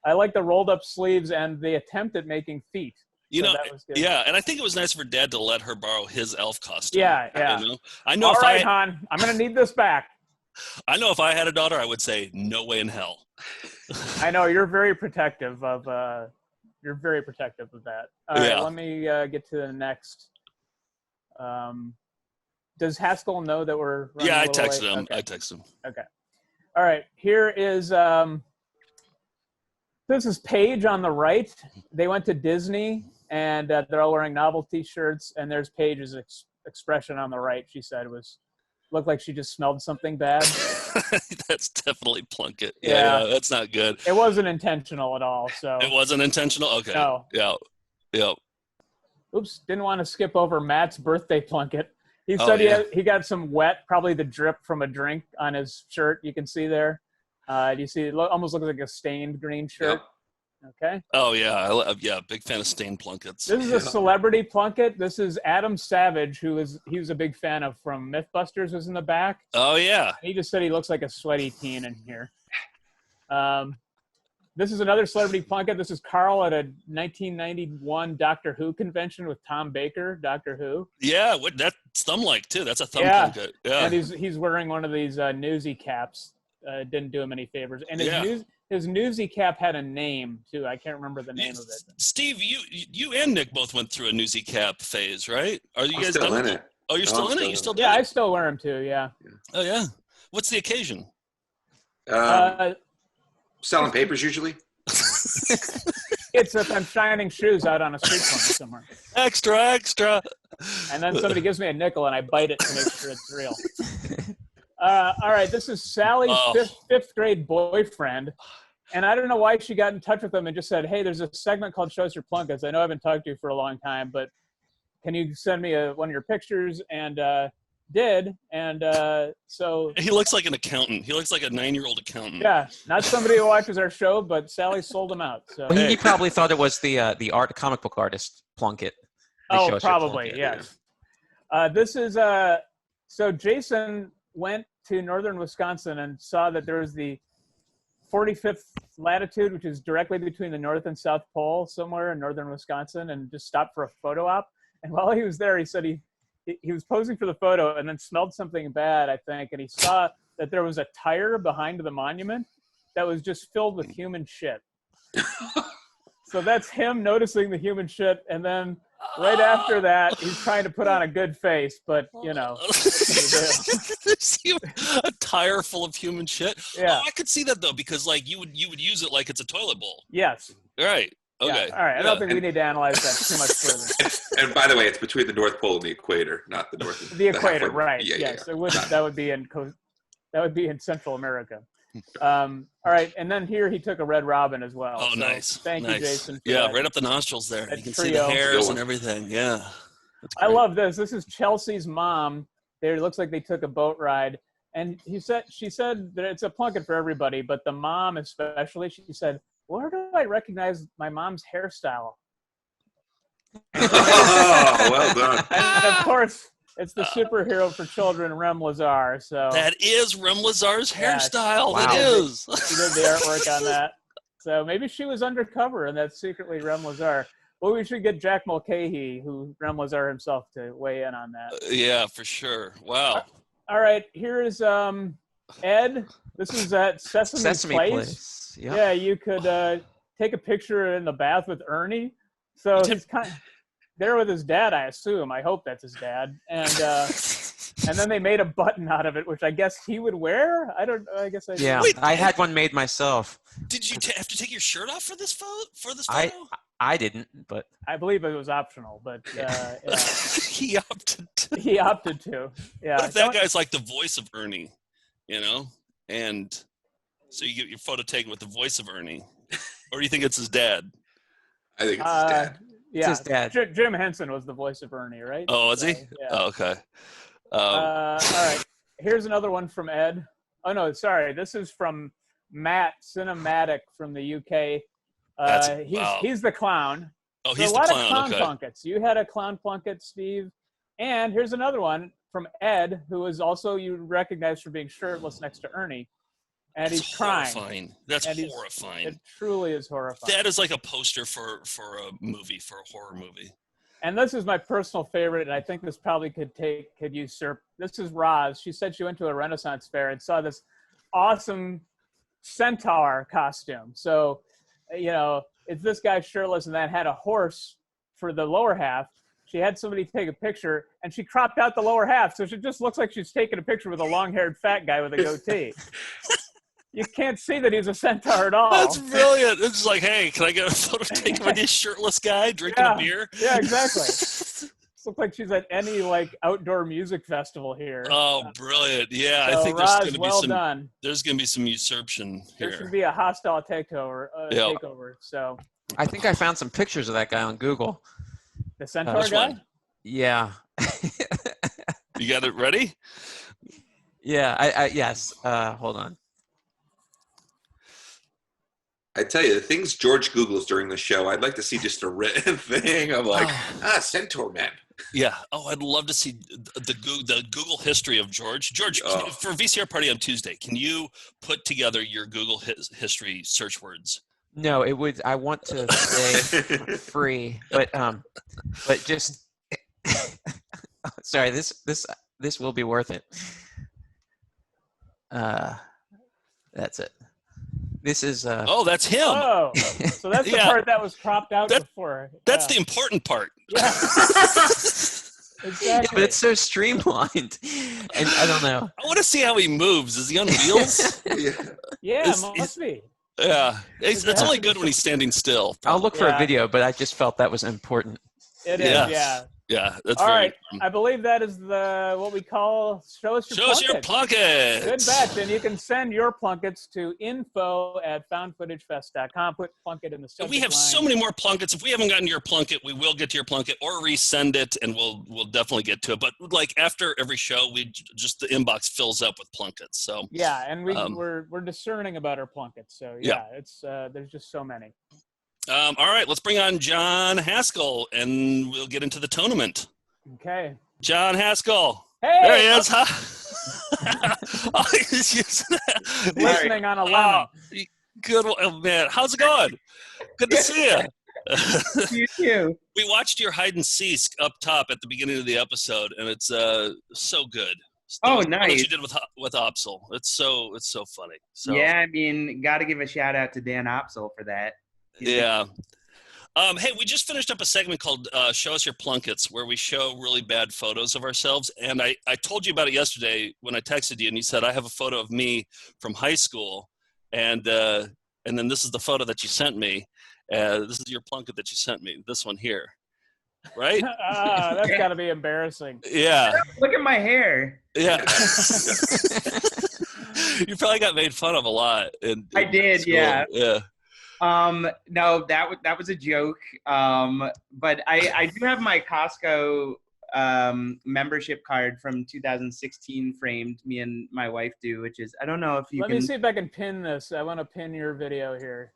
I like the rolled up sleeves and the attempt at making feet. That was good. And I think it was nice for Dad to let her borrow his elf costume. Yeah. You know? I know. All right, hon, I'm going to need this back. I know if I had a daughter, I would say, no way in hell. I know you're very protective of that. All right, let me get to the next. Does Haskell know that we're running I a little texted late? him. Okay. I texted him. Okay. All right. Here is this is Paige on the right. They went to Disney, and they're all wearing novelty shirts. And there's Paige's expression on the right. She said looked like she just smelled something bad. That's definitely Plunkett. Yeah, that's not good. It wasn't intentional at all. So it wasn't intentional. Okay. No. Yeah. Oops, didn't want to skip over Matt's birthday Plunkett. He said he got some wet, probably the drip from a drink on his shirt. You can see there. Do you see? It almost looks like a stained green shirt. Yep. Okay. Oh yeah, big fan of stained Plunketts. This is a celebrity Plunkett. This is Adam Savage, he was a big fan of from MythBusters. Was in the back. Oh yeah. He just said he looks like a sweaty teen in here. This is another celebrity Plunkett. This is Carl at a 1991 Doctor Who convention with Tom Baker, Doctor Who. Yeah, what that's thumb-like too. That's a thumb Yeah. Plunkett. Yeah. And he's wearing one of these newsy caps. Didn't do him any favors. And his newsy cap had a name too. I can't remember the name of it. Steve, you and Nick both went through a newsy cap phase, right? Are you I'm guys still done? in it. Oh, you're still in it? You still do Yeah, I it? still wear them too. Yeah. Oh yeah. What's the occasion? Selling papers usually. It's if I'm shining shoes out on a street corner somewhere. Extra. And then somebody gives me a nickel and I bite it to make sure it's real. All right, this is Sally's fifth grade boyfriend. And I don't know why she got in touch with him and just said, hey, there's a segment called Shows Your Plunkets. I know I haven't talked to you for a long time, but can you send me one of your pictures? And did. And so... He looks like an accountant. He looks like a 9-year-old accountant. Yeah, not somebody who watches our show, but Sally sold him out. So. Well, he probably thought it was the comic book artist Plunkett. Oh, probably, yes. This is... so Jason went to northern Wisconsin and saw that there was the 45th latitude, which is directly between the North and South Pole, somewhere in northern Wisconsin, and just stopped for a photo op. And while he was there, he said he was posing for the photo and then smelled something bad, I think, and he saw that there was a tire behind the monument that was just filled with human shit. So that's him noticing the human shit, and then right after that, he's trying to put on a good face, but, you know. A tire full of human shit? Yeah. Oh, I could see that, though, because, like, you would use it like it's a toilet bowl. Yes. Right. Okay. Yeah. All right. I don't think we need to analyze that too much further. And by the way, it's between the North Pole and the equator, not the North. The equator, right? Yeah, yes. yeah. That would be in Central America. All right, and then here he took a red robin as well. Oh, so nice. Thank you, Jason. For yeah, that. right up the nostrils there. You can see trio. the hairs and everything. Yeah. I love this. This is Chelsea's mom. It looks like they took a boat ride. And she said that it's a Plunkett for everybody, but the mom especially, she said, where do I recognize my mom's hairstyle? Oh, well done. And of course, it's the superhero for children, Rem Lazar. So that is Rem Lazar's hairstyle. Wow. It is. She did the artwork on that. So maybe she was undercover and that's secretly Rem Lazar. Well, we should get Jack Mulcahy, who Rem Lazar himself, to weigh in on that. Yeah, for sure. Wow. All right, here is Ed. This is at Sesame Place. Yep. Yeah, you could take a picture in the bath with Ernie. So he's kind of there with his dad, I assume. I hope that's his dad. And then they made a button out of it, which I guess he would wear. I guess I. Yeah, Wait, I had one made myself. Did you have to take your shirt off for this photo? I didn't, but I believe it was optional, but yeah. He opted to. He opted to. Yeah. What if that guy's like the voice of Ernie, you know? And so you get your photo taken with the voice of Ernie. Or do you think it's his dad? I think it's his dad. Yeah. It's his dad. Jim Henson was the voice of Ernie, right? Oh, was he? Yeah. Oh, okay. All right. Here's another one from Ed. Oh, no, sorry. This is from Matt Cinematic from the UK. He's the clown. Oh, So he's a the lot clown. of clown Okay. Plunkets. You had a clown Plunkett, Steve. And here's another one from Ed, who is also you recognize for being shirtless next to Ernie. And That's he's crying. horrifying. That's And horrifying. It truly is horrifying. That is like a poster for a movie, for a horror movie. And this is my personal favorite, and I think this probably could usurp. This is Roz. She said she went to a Renaissance fair and saw this awesome Centaur costume. So, you know, it's this guy shirtless and then had a horse for the lower half. She had somebody take a picture, and she cropped out the lower half, so it just looks like she's taking a picture with a long-haired fat guy with a goatee. You can't see that he's a centaur at all. That's brilliant. It's like, hey, can I get a photo taken with this shirtless guy drinking a beer? Yeah, exactly. This looks like she's at any outdoor music festival here. Oh, brilliant! Yeah, So, I think there's Roz, going to be well some. done. There's going to be some usurpation There here. should be a hostile takeover. Yeah. So I think I found some pictures of that guy on Google. the centaur Which guy. one? Yeah. You got it ready? Yeah. Yes. Hold on. I tell you, the things George Googles during the show, I'd like to see just a written thing of like, Centaur Man. Yeah. Oh, I'd love to see the Google history of George. George, for VCR Party on Tuesday, can you put together your Google history search words No, it would. I want to stay free, but just sorry. This will be worth it. That's it. This is. Oh, that's him. Oh, so that's the Yeah. part that was cropped out before. That's the important part. Yeah. Yeah, Exactly. but it's so streamlined, and I don't know. I want to see how he moves. Is he on wheels? Yeah, Is- must be. Yeah. It's only good when he's standing still. I'll look for a Yeah. video, but I just felt that was important. It is, Yes. yeah. Yeah, that's All very right, I believe that is what we call show us your Show us your Plunkett. Good Plunkett. batch, and you can send your Plunkets to info@foundfootagefest.com. Put Plunkett in the subject We have line. so many more Plunkets. If we haven't gotten to your Plunkett, we will get to your Plunkett or resend it, and we'll definitely get to it. But like after every show, the inbox fills up with Plunkets. So Yeah, and we're discerning about our Plunkets. So yeah, it's there's just so many. all right, let's bring on John Haskell, and we'll get into the tournament. Okay. John Haskell. Hey, There he is. Huh? Oh, he's listening on a lemon. Good one. Oh, man. How's it going? Good to see you. You too. We watched your hide and seek up top at the beginning of the episode, and it's so good. Oh, The one nice. that you did with Opsel. It's so funny. So Yeah, I mean, got to give a shout out to Dan Opsel for that. yeah. Hey, we just finished up a segment called Show Us Your Plunkets, where we show really bad photos of ourselves. And I told you about it yesterday when I texted you, and you said, I have a photo of me from high school. And then this is the photo that you sent me. This is your Plunkett that you sent me, this one here. Right? That's got to be embarrassing. Yeah. Look at my hair. Yeah. You probably got made fun of a lot. I did, school. yeah. Yeah. No, that was a joke. But I do have my Costco membership card from 2016 framed. Me and my wife do, which is, I don't know if you Let can. me see if I can pin this. I want to pin your video here.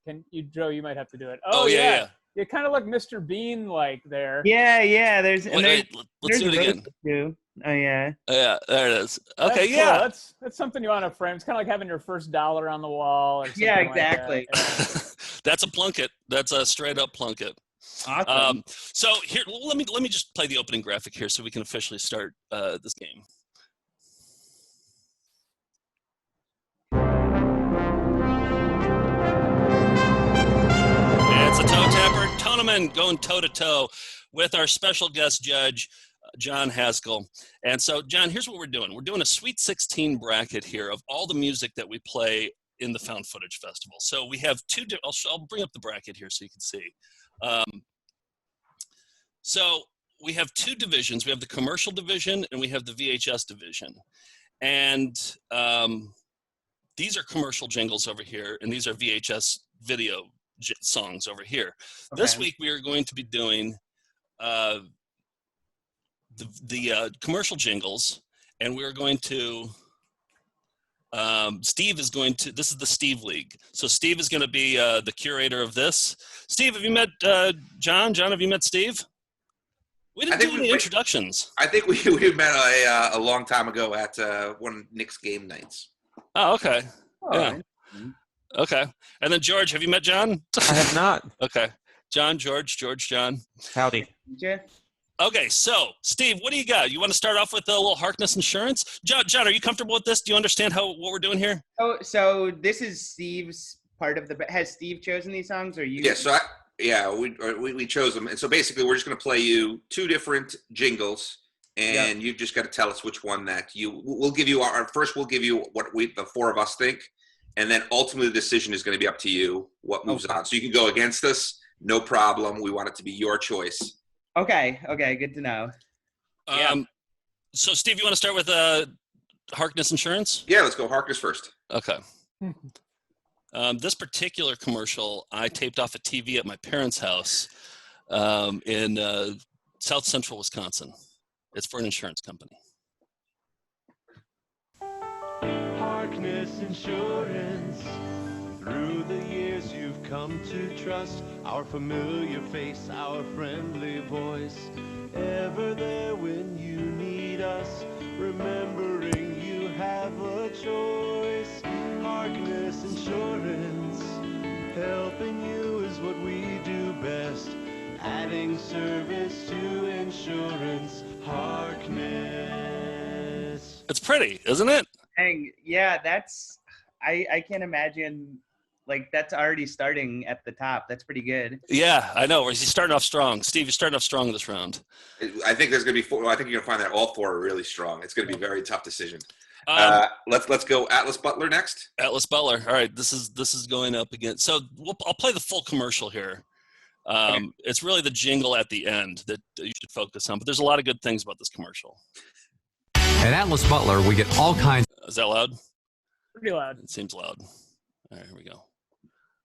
Can you, Joe? You might have to do it. Oh, yeah. You kind of look Mr. Bean like there. Yeah. There's Wait, let's do it again. Too. Oh yeah. Yeah, there it is. Okay, That's yeah. cool. That's something you want to frame. It's kind of like having your first dollar on the wall. Or something Yeah, like that. exactly. Yeah. That's a Plunkett. That's a straight up Plunkett. Awesome. So here, let me just play the opening graphic here so we can officially start this game. It's a Toe-Tapper Toe-nament going toe-to-toe with our special guest judge, John Haskell. And so, John, here's what we're doing. We're doing a Sweet 16 bracket here of all the music that we play in the Found Footage Festival. So we have I'll bring up the bracket here so you can see. So we have two divisions. We have the commercial division and we have the VHS division. And these are commercial jingles over here, and these are VHS video songs over here. Okay. This week we are going to be doing the commercial jingles, and we're going to Steve is going to, this is the Steve League. So Steve is going to be the curator of this. Steve, have you met John? John, have you met Steve? We didn't do any introductions. I think we met a long time ago at one of Nick's game nights. Oh, okay. Oh, yeah. Okay. And then George, have you met John? I have not. Okay. John, George, John. Howdy. Yeah. Okay, so Steve, what do you got? You want to start off with a little Harkness Insurance? John, are you comfortable with this? Do you understand what we're doing here? Oh, so this is Steve's part of the. Has Steve chosen these songs, or you? Yeah, we chose them, and so basically we're just going to play you two different jingles, and you've just got to tell us which one that we'll give you We'll give you what the four of us think, and then ultimately the decision is going to be up to you what moves on. So you can go against us, no problem. We want it to be your choice. Okay, good to know. So Steve, you want to start with Harkness Insurance? Yeah, let's go Harkness first. Okay. This particular commercial, I taped off a TV at my parents' house in South Central Wisconsin. It's for an insurance company. Harkness Insurance. Through the years you've come to trust our familiar face, our friendly voice. Ever there when you need us, remembering you have a choice. Harkness Insurance It's pretty, isn't it? Dang, yeah, that's I can't imagine. Like, that's already starting at the top. That's pretty good. Yeah, I know. He's starting off strong. Steve, you're starting off strong this round. I think there's going to be 4. I think you're going to find that all 4 are really strong. It's going to be a very tough decision. Let's go Atlas Butler next. Atlas Butler. All right, this is going up again. So I'll play the full commercial here. It's really the jingle at the end that you should focus on. But there's a lot of good things about this commercial. At Atlas Butler, we get all kinds. Is that loud? Pretty loud. It seems loud. All right, here we go.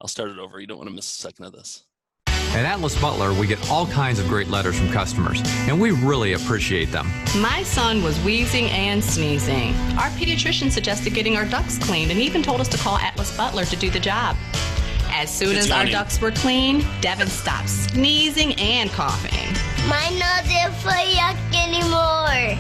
I'll start it over. You don't want to miss a second of this. At Atlas Butler, we get all kinds of great letters from customers, and we really appreciate them. My son was wheezing and sneezing. Our pediatrician suggested getting our ducts cleaned and even told us to call Atlas Butler to do the job. As soon as our ducts were clean, Devin stopped sneezing and coughing. My nose isn't for yuck anymore.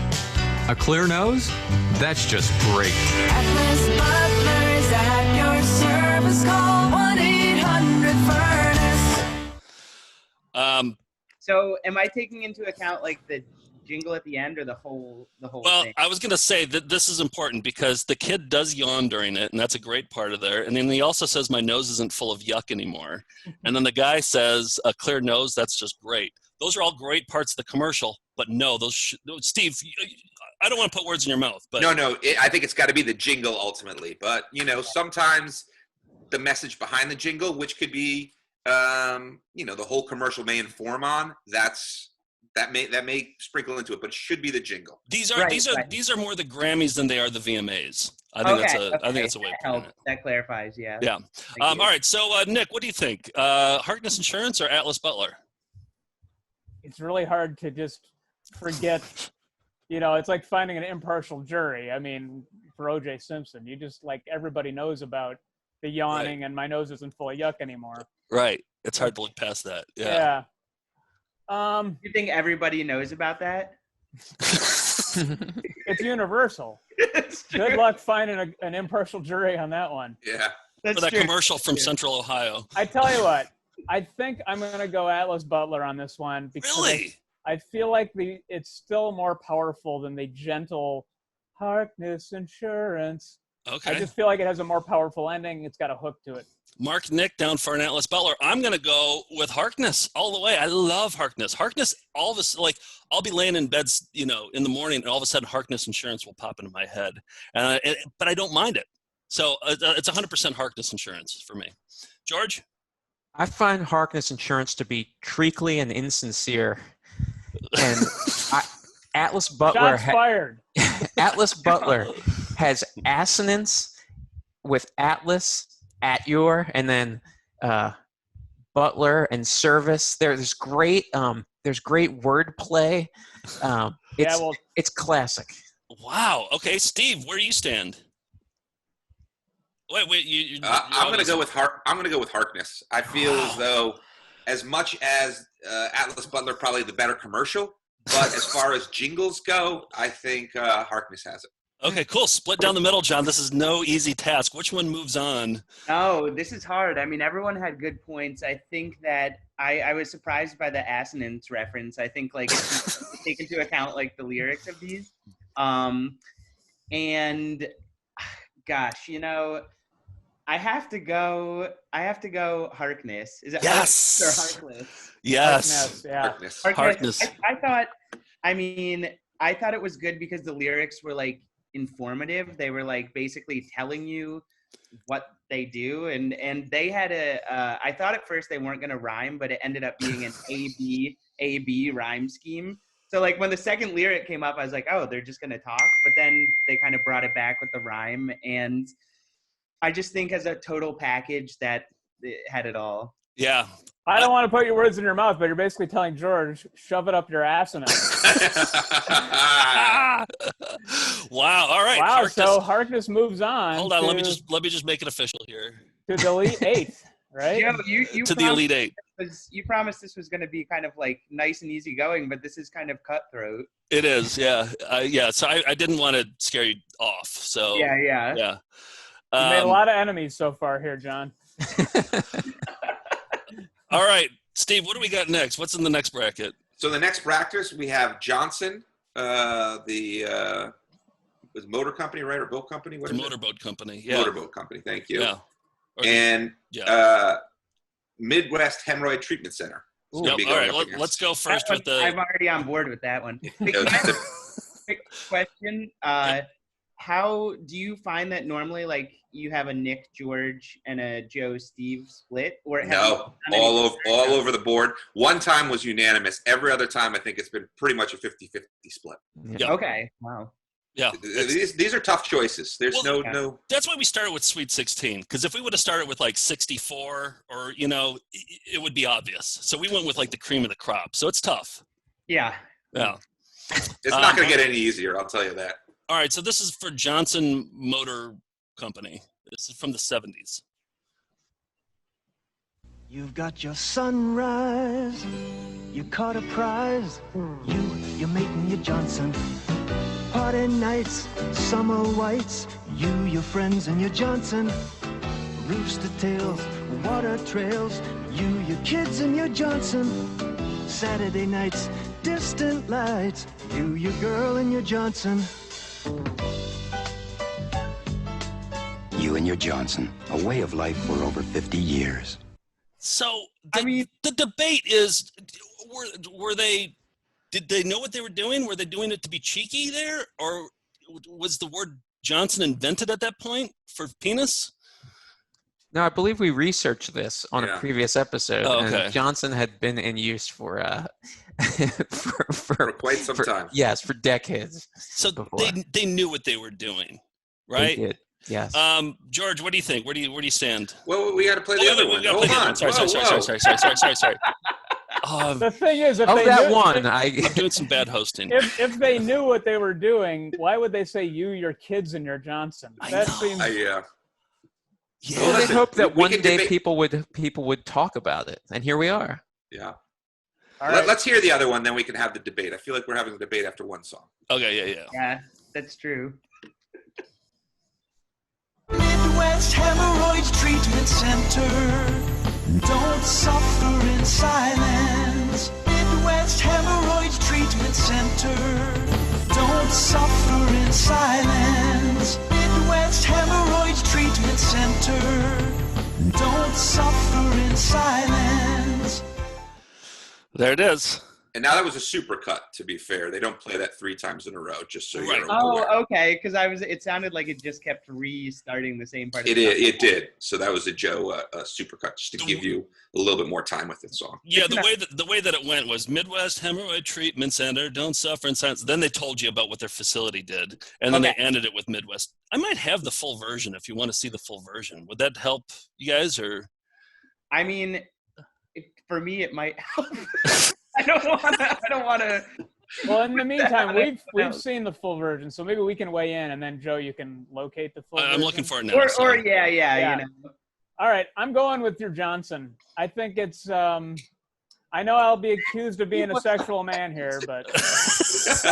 A clear nose? That's just great. Atlas Butler's at your service. Call 1-800-FURNACE. So am I taking into account like the jingle at the end or the whole Well, thing? I was going to say that this is important because the kid does yawn during it, and that's a great part of there. And then he also says, my nose isn't full of yuck anymore. And then the guy says, a clear nose, that's just great. Those are all great parts of the commercial, but no, Steve, I don't want to put words in your mouth. But No, I think it's got to be the jingle ultimately. But, sometimes the message behind the jingle, which could be, the whole commercial may inform on, that may sprinkle into it, but it should be the jingle. These are more the Grammys than they are the VMAs. I think that's a way of putting it. That clarifies, yeah. Yeah. All right. So Nick, what do you think? Harkness Insurance or Atlas Butler? It's really hard to just forget. It's like finding an impartial jury. I mean, for O.J. Simpson, you just everybody knows about the yawning and my nose isn't full of yuck anymore. Right. It's hard to look past that. Yeah. You think everybody knows about that? It's universal. Good luck finding an impartial jury on that one. Yeah. For that commercial from Central Ohio. I tell you what, I think I'm going to go Atlas Butler on this one because really? I feel like it's still more powerful than the gentle Harkness Insurance. Okay. I just feel like it has a more powerful ending. It's got a hook to it. Mark Nick down for an Atlas Butler. I'm going to go with Harkness all the way. I love Harkness. Harkness, all of us, I'll be laying in bed, in the morning, and all of a sudden Harkness Insurance will pop into my head. But I don't mind it. So it's 100% Harkness Insurance for me. George? I find Harkness Insurance to be treacly and insincere. And Atlas Butler Atlas Butler has assonance with Atlas, at your, and then Butler and service. There's great wordplay. It's classic. Wow. Okay, Steve, where do you stand? Wait. I'm going to go with Harkness. I feel as though, as much as Atlas Butler probably the better commercial, but as far as jingles go, I think Harkness has it. Okay, cool. Split down the middle, John. This is no easy task. Which one moves on? Oh, this is hard. I mean, everyone had good points. I think that I was surprised by the assonance reference. I think take into account the lyrics of these. And gosh, I have to go Harkness. Is it yes. Harkness or Harkless? Yes. Harkness, yeah. Harkness. I thought it was good because the lyrics were informative. They were basically telling you what they do, and they had I thought at first they weren't going to rhyme, but it ended up being an A-B rhyme scheme. So when the second lyric came up, I was like, oh, they're just going to talk, but then they kind of brought it back with the rhyme, and I just think as a total package that it had it all. Yeah. I don't want to put your words in your mouth, but you're basically telling George, shove it up your ass in it. Wow. All right. Wow. Harkness. So Harkness moves on. Hold on. Let me just make it official here. To the Elite Eight, right? Joe, you to the Elite Eight. You promised this was going to be kind of nice and easy going, but this is kind of cutthroat. It is. Yeah. Yeah. So I didn't want to scare you off. So yeah. Yeah. You made a lot of enemies so far here, John. All right, Steve, what do we got next? What's in the next bracket? So the next brackets, we have Johnson, the was Motor Company, right, or Boat Company? What the is Motorboat it? Company. Yeah. Motorboat Company. Thank you. Yeah. And Midwest Hemorrhoid Treatment Center. Yep. All right, let's go first with the. I'm already on board with that one. Quick question. How do you find that normally, like, you have a Nick, George, and a Joe, Steve split? Or no, all over the board. One time was unanimous. Every other time, I think it's been pretty much a 50-50 split. Yep. Okay. Wow. Yeah. These are tough choices. There's no. That's why we started with Sweet 16, because if we would have started with like 64, or it would be obvious. So we went with like the cream of the crop. So it's tough. Yeah. Yeah. It's not going to get any easier. I'll tell you that. All right. So this is for Johnson Motor Company. This is from the 70s. You've got your sunrise. You caught a prize. You're making your Johnson. Party nights, summer whites, your friends and your Johnson. Rooster tails, water trails, your kids and your Johnson. Saturday nights, distant lights, your girl and your Johnson. You and your Johnson, a way of life for over 50 years. So, the debate is, were they... Did they know what they were doing? Were they doing it to be cheeky there? Or was the word Johnson invented at that point for penis? No, I believe we researched this on a previous episode. Oh, okay. And Johnson had been in use for quite some time. Yes, for decades. So they knew what they were doing, right? They did. Yes. George, what do you think? Where do you stand? Well, we got to play the other one. Hold on. Sorry. The thing is, if I'm doing some bad hosting. If they knew what they were doing, why would they say your kids, and your Johnson? That seems. Yeah. Well, they hope that one day people would talk about it, and here we are. Yeah. Right. Let's hear the other one, then we can have the debate. I feel like we're having a debate after one song. Okay, yeah. Yeah, that's true. Midwest Hemorrhoid Treatment Center. Don't suffer in silence. Midwest Hemorrhoid Treatment Center. Don't suffer in silence. Midwest Hemorrhoid Treatment Center. Don't suffer in silence. There it is. And now that was a supercut, to be fair. They don't play that 3 times in a row, just so you're aware. Oh, okay. Because it sounded like it just kept restarting the same part. It did. So that was a Joe supercut, just to give you a little bit more time with the song. Yeah, the way that it went was Midwest Hemorrhoid Treatment Center, don't suffer in silence. Then they told you about what their facility did, and then they ended it with Midwest. I might have the full version if you want to see the full version. Would that help you guys, or? I mean, for me, it might help. I don't want to. Well, in the meantime, we've seen the full version, so maybe we can weigh in, and then Joe, you can locate the full version. I'm looking for it now. Or yeah. All right, I'm going with your Johnson. I think it's. I know I'll be accused of being a sexual man here, but he's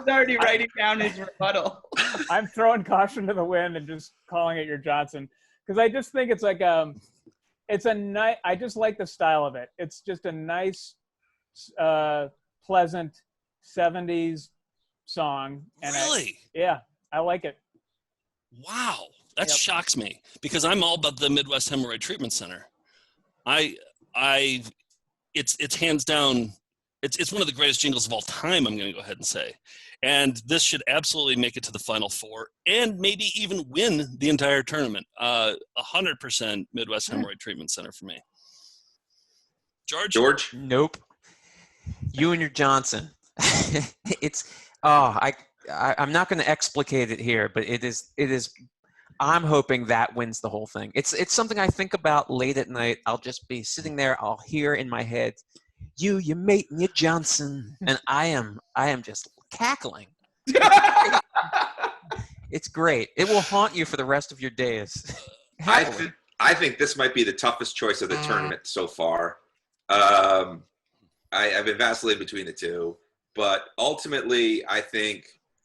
already writing down his rebuttal. I'm throwing caution to the wind and just calling it your Johnson, because I just think it's like it's a nice. I just like the style of it. It's just a nice, pleasant 70s song. And really? I like it. Wow, that shocks me, because I'm all about the Midwest Hemorrhoid Treatment Center. It's hands down. It's one of the greatest jingles of all time. I'm going to go ahead and say, and this should absolutely make it to the Final Four and maybe even win the entire tournament. 100% Midwest Hemorrhoid Treatment Center for me. George? Nope. You and your Johnson. I'm not going to explicate it here, but it is. I'm hoping that wins the whole thing. It's something I think about late at night. I'll just be sitting there. I'll hear in my head, your mate and your Johnson, and I am just cackling. It's great. It will haunt you for the rest of your days. I think this might be the toughest choice of the tournament so far. I've been vacillating between the two, but ultimately I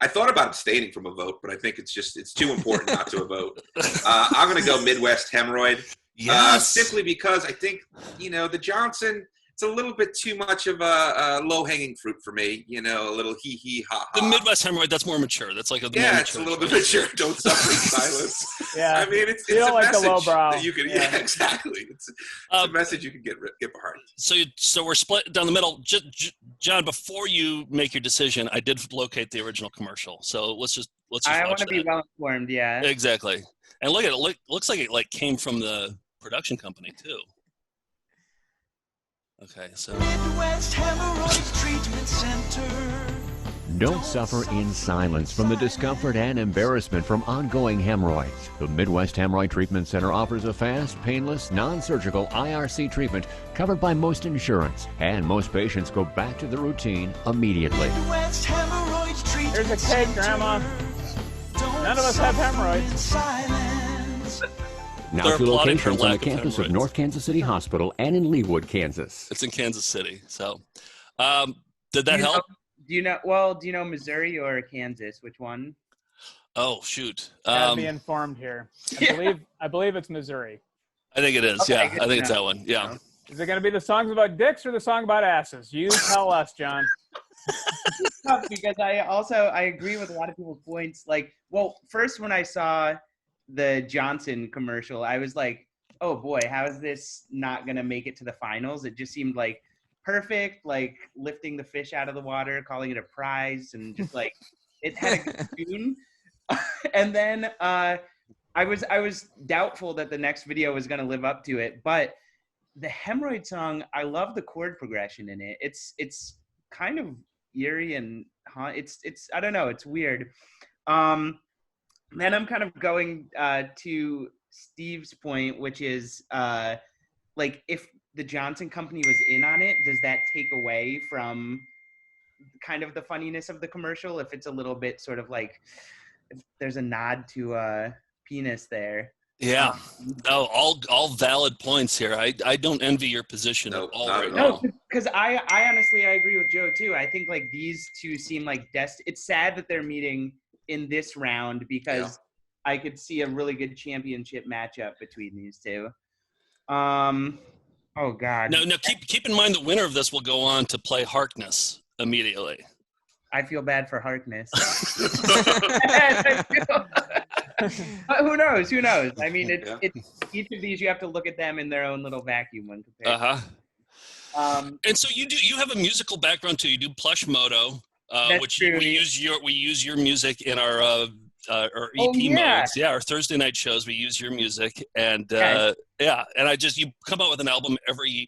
thought about abstaining from a vote, but I think it's too important not to vote. I'm going to go Midwest Hemorrhoid. Yes. Simply because I think, the Johnson, it's a little bit too much of a low-hanging fruit for me. You know, a little hee ha ha. The Midwest hemorrhoid, that's more mature. That's like a yeah, more it's a mature little bit mature. Don't suffer in silence. Yeah, I mean, it's you don't a like message the lowbrow. that you can. Yeah, exactly. It's a message you can get behind. So we're split down the middle. John, before you make your decision, I did locate the original commercial. So let's just I watch want to be that. well informed. Yeah. Exactly. And look at it. Looks like it came from the production company too. Okay, so Midwest Hemorrhoid Treatment Center. Don't suffer in silence from the discomfort and embarrassment from ongoing hemorrhoids. The Midwest Hemorrhoid Treatment Center offers a fast, painless, non-surgical IRC treatment covered by most insurance, and most patients go back to the routine immediately. Midwest Hemorrhoid Treatment Here's a cake, Grandma. None of us have hemorrhoids. Now They're 2 applauding for locations on the lack of campus of hemorrhoids. North Kansas City Hospital and in Leawood, Kansas. it's in Kansas City. So did that help? Do you know Missouri or Kansas? Which one? Oh shoot. Gotta be informed here. I believe it's Missouri. I think it is. Okay, yeah, good I think to it's know. that one. Yeah. Is it gonna be the songs about dicks or the song about asses? You tell us, John. It's tough because I agree with a lot of people's points. Like, well, first when I saw the Johnson commercial, I was like, oh boy, how is this not gonna make it to the finals? It just seemed like perfect, like lifting the fish out of the water, calling it a prize, and just like it had a good tune. And then I was doubtful that the next video was gonna live up to it, but the hemorrhoid song, I love the chord progression in it. It's kind of eerie and it's I don't know, it's weird. Then I'm kind of going to Steve's point, which is like if the Johnson company was in on it, does that take away from kind of the funniness of the commercial? If it's a little bit sort of like, if there's a nod to penis there. Yeah. No, all valid points here. I don't envy your position at all right now. No, because I honestly, I agree with Joe too. I think like these two seem like it's sad that they're meeting in this round because I could see a really good championship matchup between these two. Oh God. No. Keep in mind the winner of this will go on to play Harkness immediately. I feel bad for Harkness. But who knows? Who knows? I mean, it's each of these you have to look at them in their own little vacuum when compared. And so you have a musical background too. You do Plush Moto, which true. we use your music in our EP yeah. modes. Yeah, our Thursday night shows we use your music, and and you come out with an album every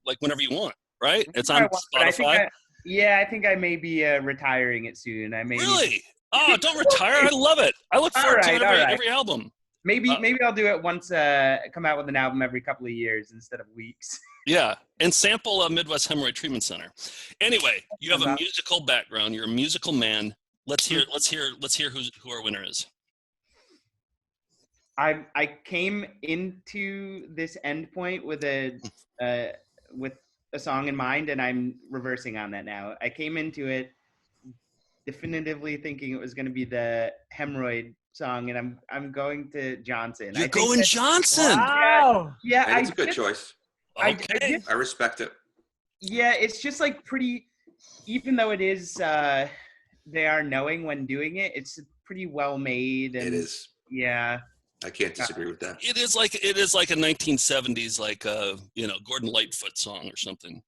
like whenever you want, right? It's on Spotify. I think I may be retiring it soon. I may really. Oh, don't retire! I love it. I look forward to every album. Maybe I'll do it once. Come out with an album every couple of years instead of weeks. Yeah, and sample a Midwest Hemorrhoid Treatment Center. Anyway, you have a musical background. You're a musical man. Let's hear who our winner is. I came into this endpoint with a song in mind, and I'm reversing on that now. I came into it definitively thinking it was going to be the hemorrhoid song, and I'm going to Johnson. You're going Johnson. Wow. Yeah, That's a good choice. Okay. I respect it. Yeah, it's just like pretty. Even though it is, they are knowing when doing it. It's pretty well made. And, it is. Yeah. I can't disagree with that. It is like a 1970s Gordon Lightfoot song or something.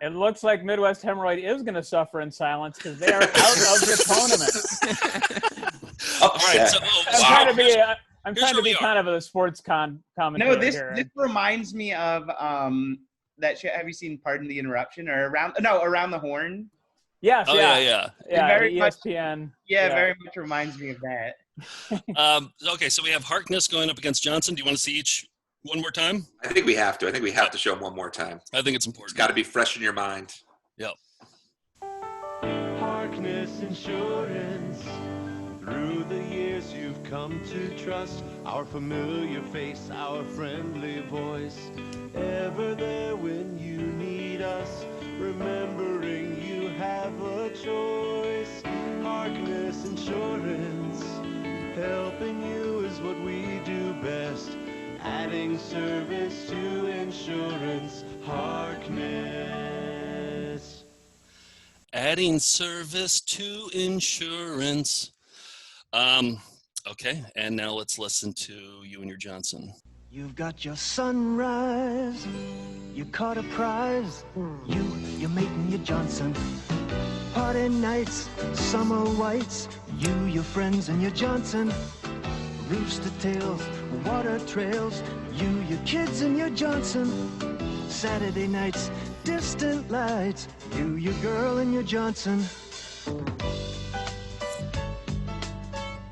It looks like Midwest Hemorrhoid is going to suffer in silence because they are out of the tournament. All right, so I'm trying to be kind of a sports commentator. No, this here. reminds me of that show. Have you seen Pardon the Interruption or Around the Horn? Yes. Oh, yeah. Very ESPN. Much, very much reminds me of that. Okay, so we have Harkness going up against Johnson. Do you want to see each one more time? I think we have to. I think we have to show them one more time. I think it's important. It's got to be fresh in your mind. Yep. Harkness Insurance. Through the years you've come to trust our familiar face, our friendly voice. Ever there when you need us, remembering you have a choice. Harkness Insurance, helping you is what we do best. Adding service to insurance. Adding service to insurance. Okay, and now let's listen to You and Your Johnson. You've got your sunrise, you caught a prize, you're making your Johnson. Party nights, summer whites, you, your friends, and your Johnson. Rooster tails, water trails, you, your kids, and your Johnson. Saturday nights, distant lights, you, your girl, and your Johnson.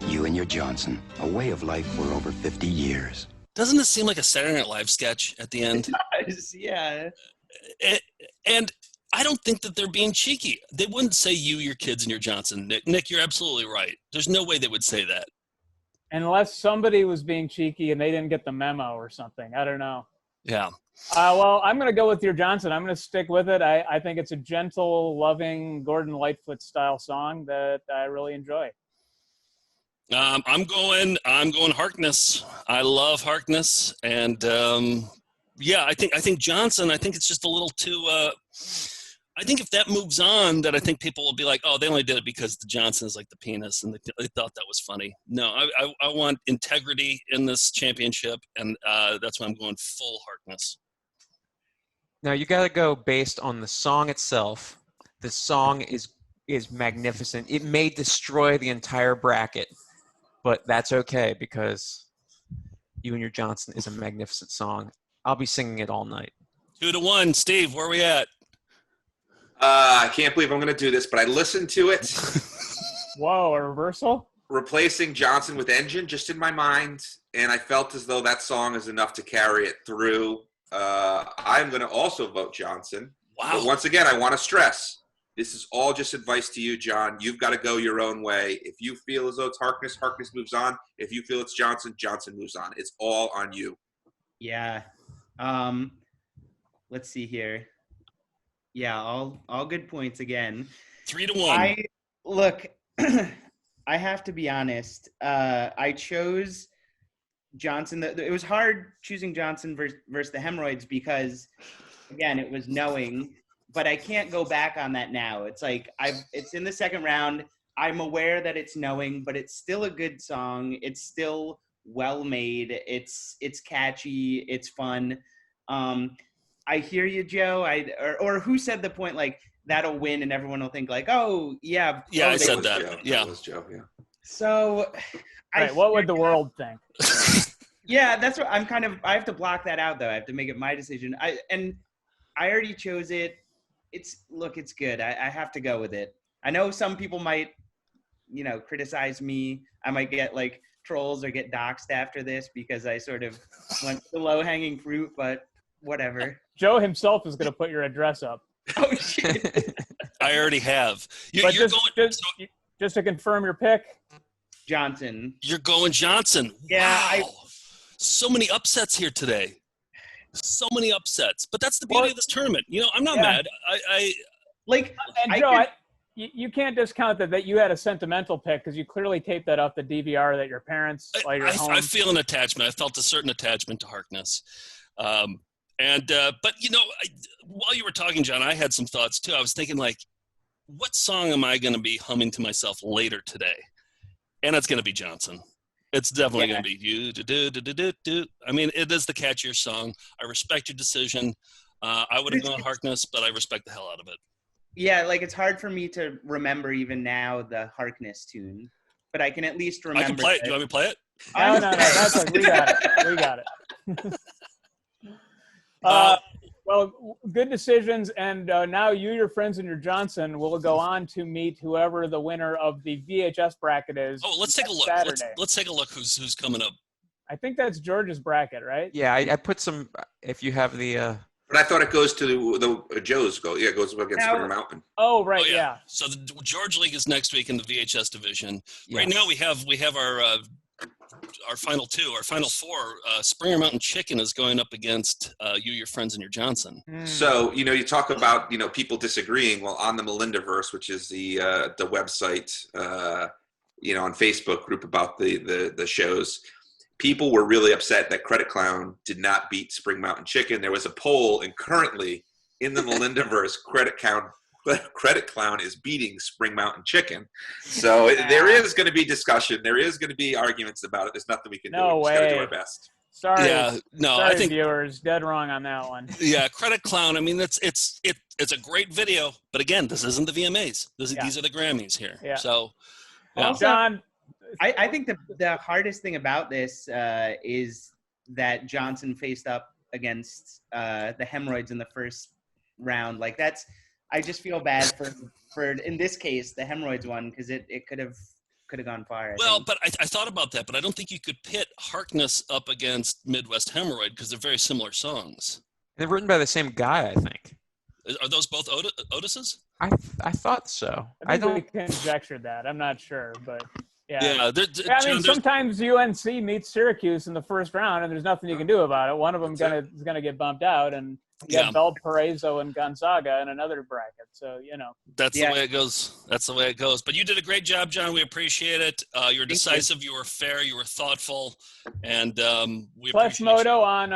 You and your Johnson, a way of life for over 50 years. Doesn't this seem like a Saturday Night Live sketch at the end? It does, yeah. And I don't think that they're being cheeky. They wouldn't say you, your kids, and your Johnson. Nick, you're absolutely right. There's no way they would say that. Unless somebody was being cheeky and they didn't get the memo or something. I don't know. Yeah. Well, I'm going to go with your Johnson. I'm going to stick with it. I think it's a gentle, loving Gordon Lightfoot style song that I really enjoy. I'm going Harkness. I love Harkness, and yeah, I think Johnson. I think it's just a little too. I think if that moves on, that I think people will be like, oh, they only did it because the Johnson is like the penis, and they thought that was funny. No, I want integrity in this championship, and that's why I'm going full Harkness. Now you got to go based on the song itself. The song is magnificent. It may destroy the entire bracket. But that's okay because You and Your Johnson is a magnificent song. I'll be singing it all night. 2-1. Steve, where are we at? I can't believe I'm going to do this, but I listened to it. Whoa, a reversal? Replacing Johnson with Engine just in my mind, and I felt as though that song is enough to carry it through. I'm going to also vote Johnson. Wow. But once again, I want to stress, this is all just advice to you, John. You've got to go your own way. If you feel as though it's Harkness, Harkness moves on. If you feel it's Johnson, Johnson moves on. It's all on you. Yeah. Let's see here. Yeah, all good points again. 3-1. Look, I have to be honest. I chose Johnson. It was hard choosing Johnson versus the hemorrhoids because, again, it was knowing. But I can't go back on that now. It's like it's in the second round. I'm aware that it's knowing, but it's still a good song. It's still well made. It's catchy. It's fun. I hear you, Joe. Or who said the point like that'll win and everyone will think like, oh yeah. Yeah, I said that. that. Yeah, that was Joe. Yeah. So, right, what would the world think? Yeah, that's what I'm I have to block that out though. I have to make it my decision. I already chose it. It's good. I have to go with it. I know some people might, criticize me. I might get like trolls or get doxxed after this because I sort of went the low hanging fruit, but whatever. Joe himself is going to put your address up. Oh shit! I already have. Just to confirm your pick, Johnson. You're going Johnson. Yeah. Wow. So many upsets here today. So many upsets, but that's the beauty of this tournament. I'm not mad. You can't discount that you had a sentimental pick because you clearly taped that off the DVR that your parents while you're home. I feel an attachment. I felt a certain attachment to Harkness, but while you were talking, John, I had some thoughts too. I was thinking like, what song am I going to be humming to myself later today? And it's going to be Johnson. It's definitely going to be you. I mean, it is the catchier song. I respect your decision. I would have gone Harkness, but I respect the hell out of it. Yeah, like it's hard for me to remember even now the Harkness tune, but I can at least remember. I can play it. Do you want me to play it? No. That's like, we got it. Well, good decisions, and now you, your friends, and your Johnson will go on to meet whoever the winner of the VHS bracket is. Oh, let's take a look. Saturday. Let's take a look. Who's coming up? I think that's George's bracket, right? Yeah, I put some. If you have the. But I thought it goes to the Joe's goal. Yeah, it goes against Springer Mountain. Oh, right, yeah. So the George League is next week in the VHS division. Yeah. Right now we have our final two, our final four. Springer Mountain Chicken is going up against you, your friends, and your Johnson. So you talk about people disagreeing. Well, on the Melindaverse, which is the website, on Facebook group about the shows, people were really upset that Credit Clown did not beat Spring Mountain Chicken. There was a poll, and currently in the Melindaverse, Credit Clown Credit Clown is beating Spring Mountain Chicken. So there is going to be discussion. There is going to be arguments about it. There's nothing we can do. No We just got to do way. our best. Sorry. Yeah, no, Sorry, I think viewers, dead wrong on that one. Yeah, Credit Clown. I mean, it's a great video, but again, this isn't the VMAs. These are the Grammys here. Yeah. so Also, John, I think the hardest thing about this is that Johnson faced up against the hemorrhoids in the first round. Like I just feel bad for in this case the hemorrhoids one, because it could have gone far. Well, but I thought about that, but I don't think you could pit Harkness up against Midwest Hemorrhoid because they're very similar songs. They're written by the same guy, I think. Are those both Otis's? I thought so. I think we conjectured that. I'm not sure, but yeah. Yeah, I mean, sometimes UNC meets Syracuse in the first round, and there's nothing you can do about it. One of them is gonna get bumped out, and you got Valparaiso and Gonzaga in another bracket. So that's the way it goes. That's the way it goes. But you did a great job, John. We appreciate it. You were decisive. You were fair. You were thoughtful, and we Plesh appreciate Moto you.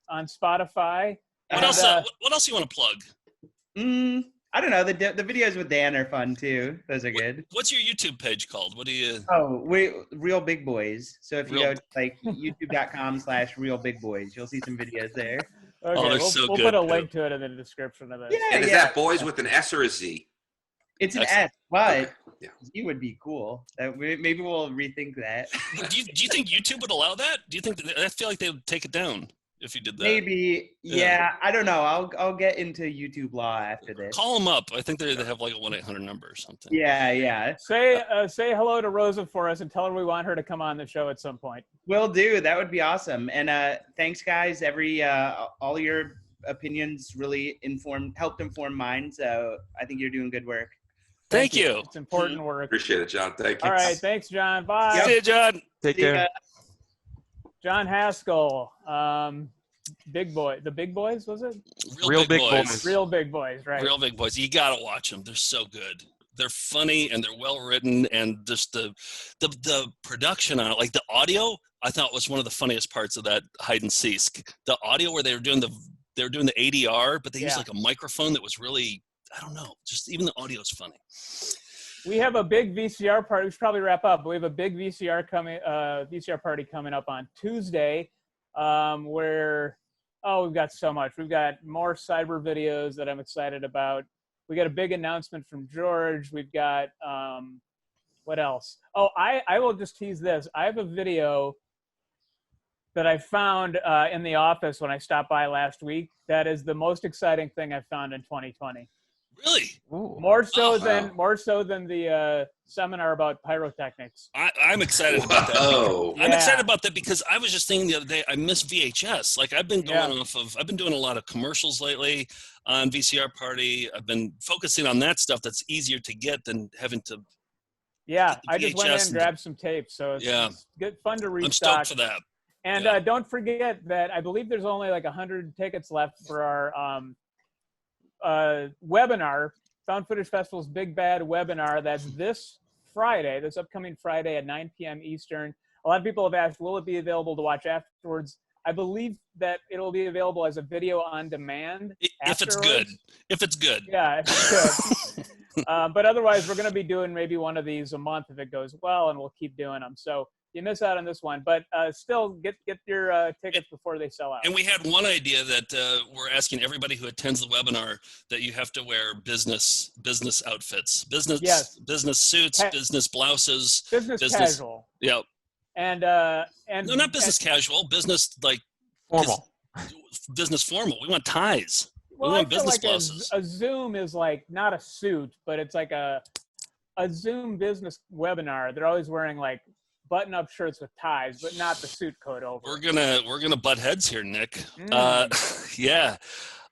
on Spotify. What else you want to plug? I don't know. The videos with Dan are fun too. Those are good. What's your YouTube page called? What do you? Oh, Real Big Boys. So if you go to like youtube.com/Real Big Boys, you'll see some videos there. Okay, we'll put a link to it in the description of this. And is that boys with an S or a Z? It's an S, but Z would be cool. Maybe we'll rethink that. Do you think YouTube would allow that? Do you think I feel like they would take it down if you did that? Maybe. Yeah. I don't know. I'll get into YouTube law after this. Call them up. I think they have like a 1-800 number or something. Yeah. Say hello to Rosa for us and tell her we want her to come on the show at some point. Will do. That would be awesome. And thanks, guys. All your opinions really helped inform mine. So I think you're doing good work. Thank you. It's important work. Appreciate it, John. Thank you. All right. Thanks, John. Bye. See you, John. Take care. John Haskell, Big Boy. The Big Boys, was it? Real Big Boys. Real Big Boys, right. Real Big Boys. You got to watch them. They're so good. They're funny and they're well written, and just the production on it, like the audio, I thought was one of the funniest parts of that hide and seek. The audio where they were doing the ADR, but they used like a microphone that was really, I don't know, just even the audio is funny. We have a big VCR party. We should probably wrap up. But we have a big VCR party coming up on Tuesday, where we've got so much. We've got more cyber videos that I'm excited about. We got a big announcement from George. We've got what else? Oh, I will just tease this. I have a video that I found in the office when I stopped by last week. That is the most exciting thing I've found in 2020. Really? Ooh. More so than the seminar about pyrotechnics. I'm excited about that. I'm excited about that because I was just thinking the other day, I miss VHS. Like I've been I've been doing a lot of commercials lately on VCR Party. I've been focusing on that stuff that's easier to get than having to. Yeah, I just went in and grabbed some tape, so it's good, fun to restock. I'm stoked for that. And don't forget that I believe there's only like 100 tickets left for our webinar, Found Footage Festival's Big Bad webinar. That's this upcoming Friday at 9 p.m. Eastern. A lot of people have asked, will it be available to watch afterwards? I believe that it'll be available as a video on demand. If it's good. Yeah, if it's good. But otherwise, we're going to be doing maybe one of these a month if it goes well, and we'll keep doing them. So you miss out on this one, but still get your tickets before they sell out. And we had one idea that we're asking everybody who attends the webinar that you have to wear business outfits, business suits, business blouses, business casual. Yep. And no, not business casual, business like formal. Business formal. We want ties. Well, we want I feel business like blouses. a Zoom is like not a suit, but it's like a Zoom business webinar. They're always wearing like button-up shirts with ties, but not the suit coat over. We're gonna butt heads here, Nick. Yeah.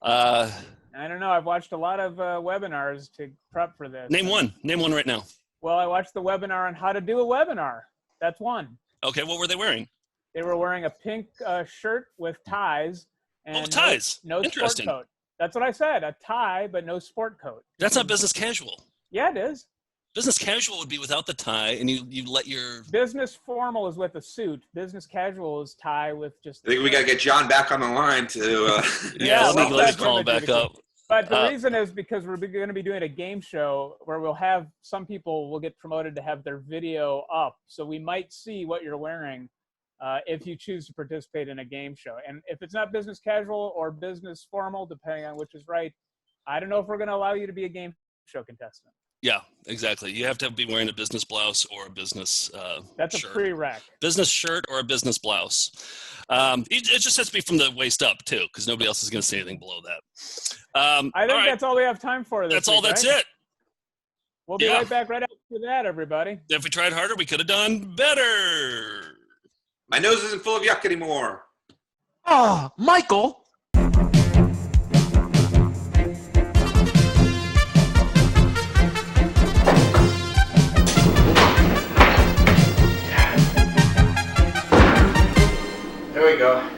I don't know. I've watched a lot of webinars to prep for this. Name one right now. Well, I watched the webinar on how to do a webinar. That's one. Okay, what were they wearing? They were wearing a pink shirt with ties. And ties. No sport coat. That's what I said. A tie, but no sport coat. That's not business casual. Yeah, it is. Business casual would be without the tie, and you let your... Business formal is with a suit. Business casual is tie with just... I think we got to get John back on the line to... let's call him back up. But the reason is because we're going to be doing a game show where we'll have some people will get promoted to have their video up. So we might see what you're wearing if you choose to participate in a game show. And if it's not business casual or business formal, depending on which is right, I don't know if we're going to allow you to be a game show contestant. Yeah, exactly. You have to be wearing a business blouse or a business That's shirt. a prereq. Business shirt or a business blouse. It just has to be from the waist up, too, because nobody else is going to say anything below that. I think that's all we have time for this week, That's right? it. We'll be right back right after that, everybody. If we tried harder, we could have done better. My nose isn't full of yuck anymore. Oh, Michael. There we go.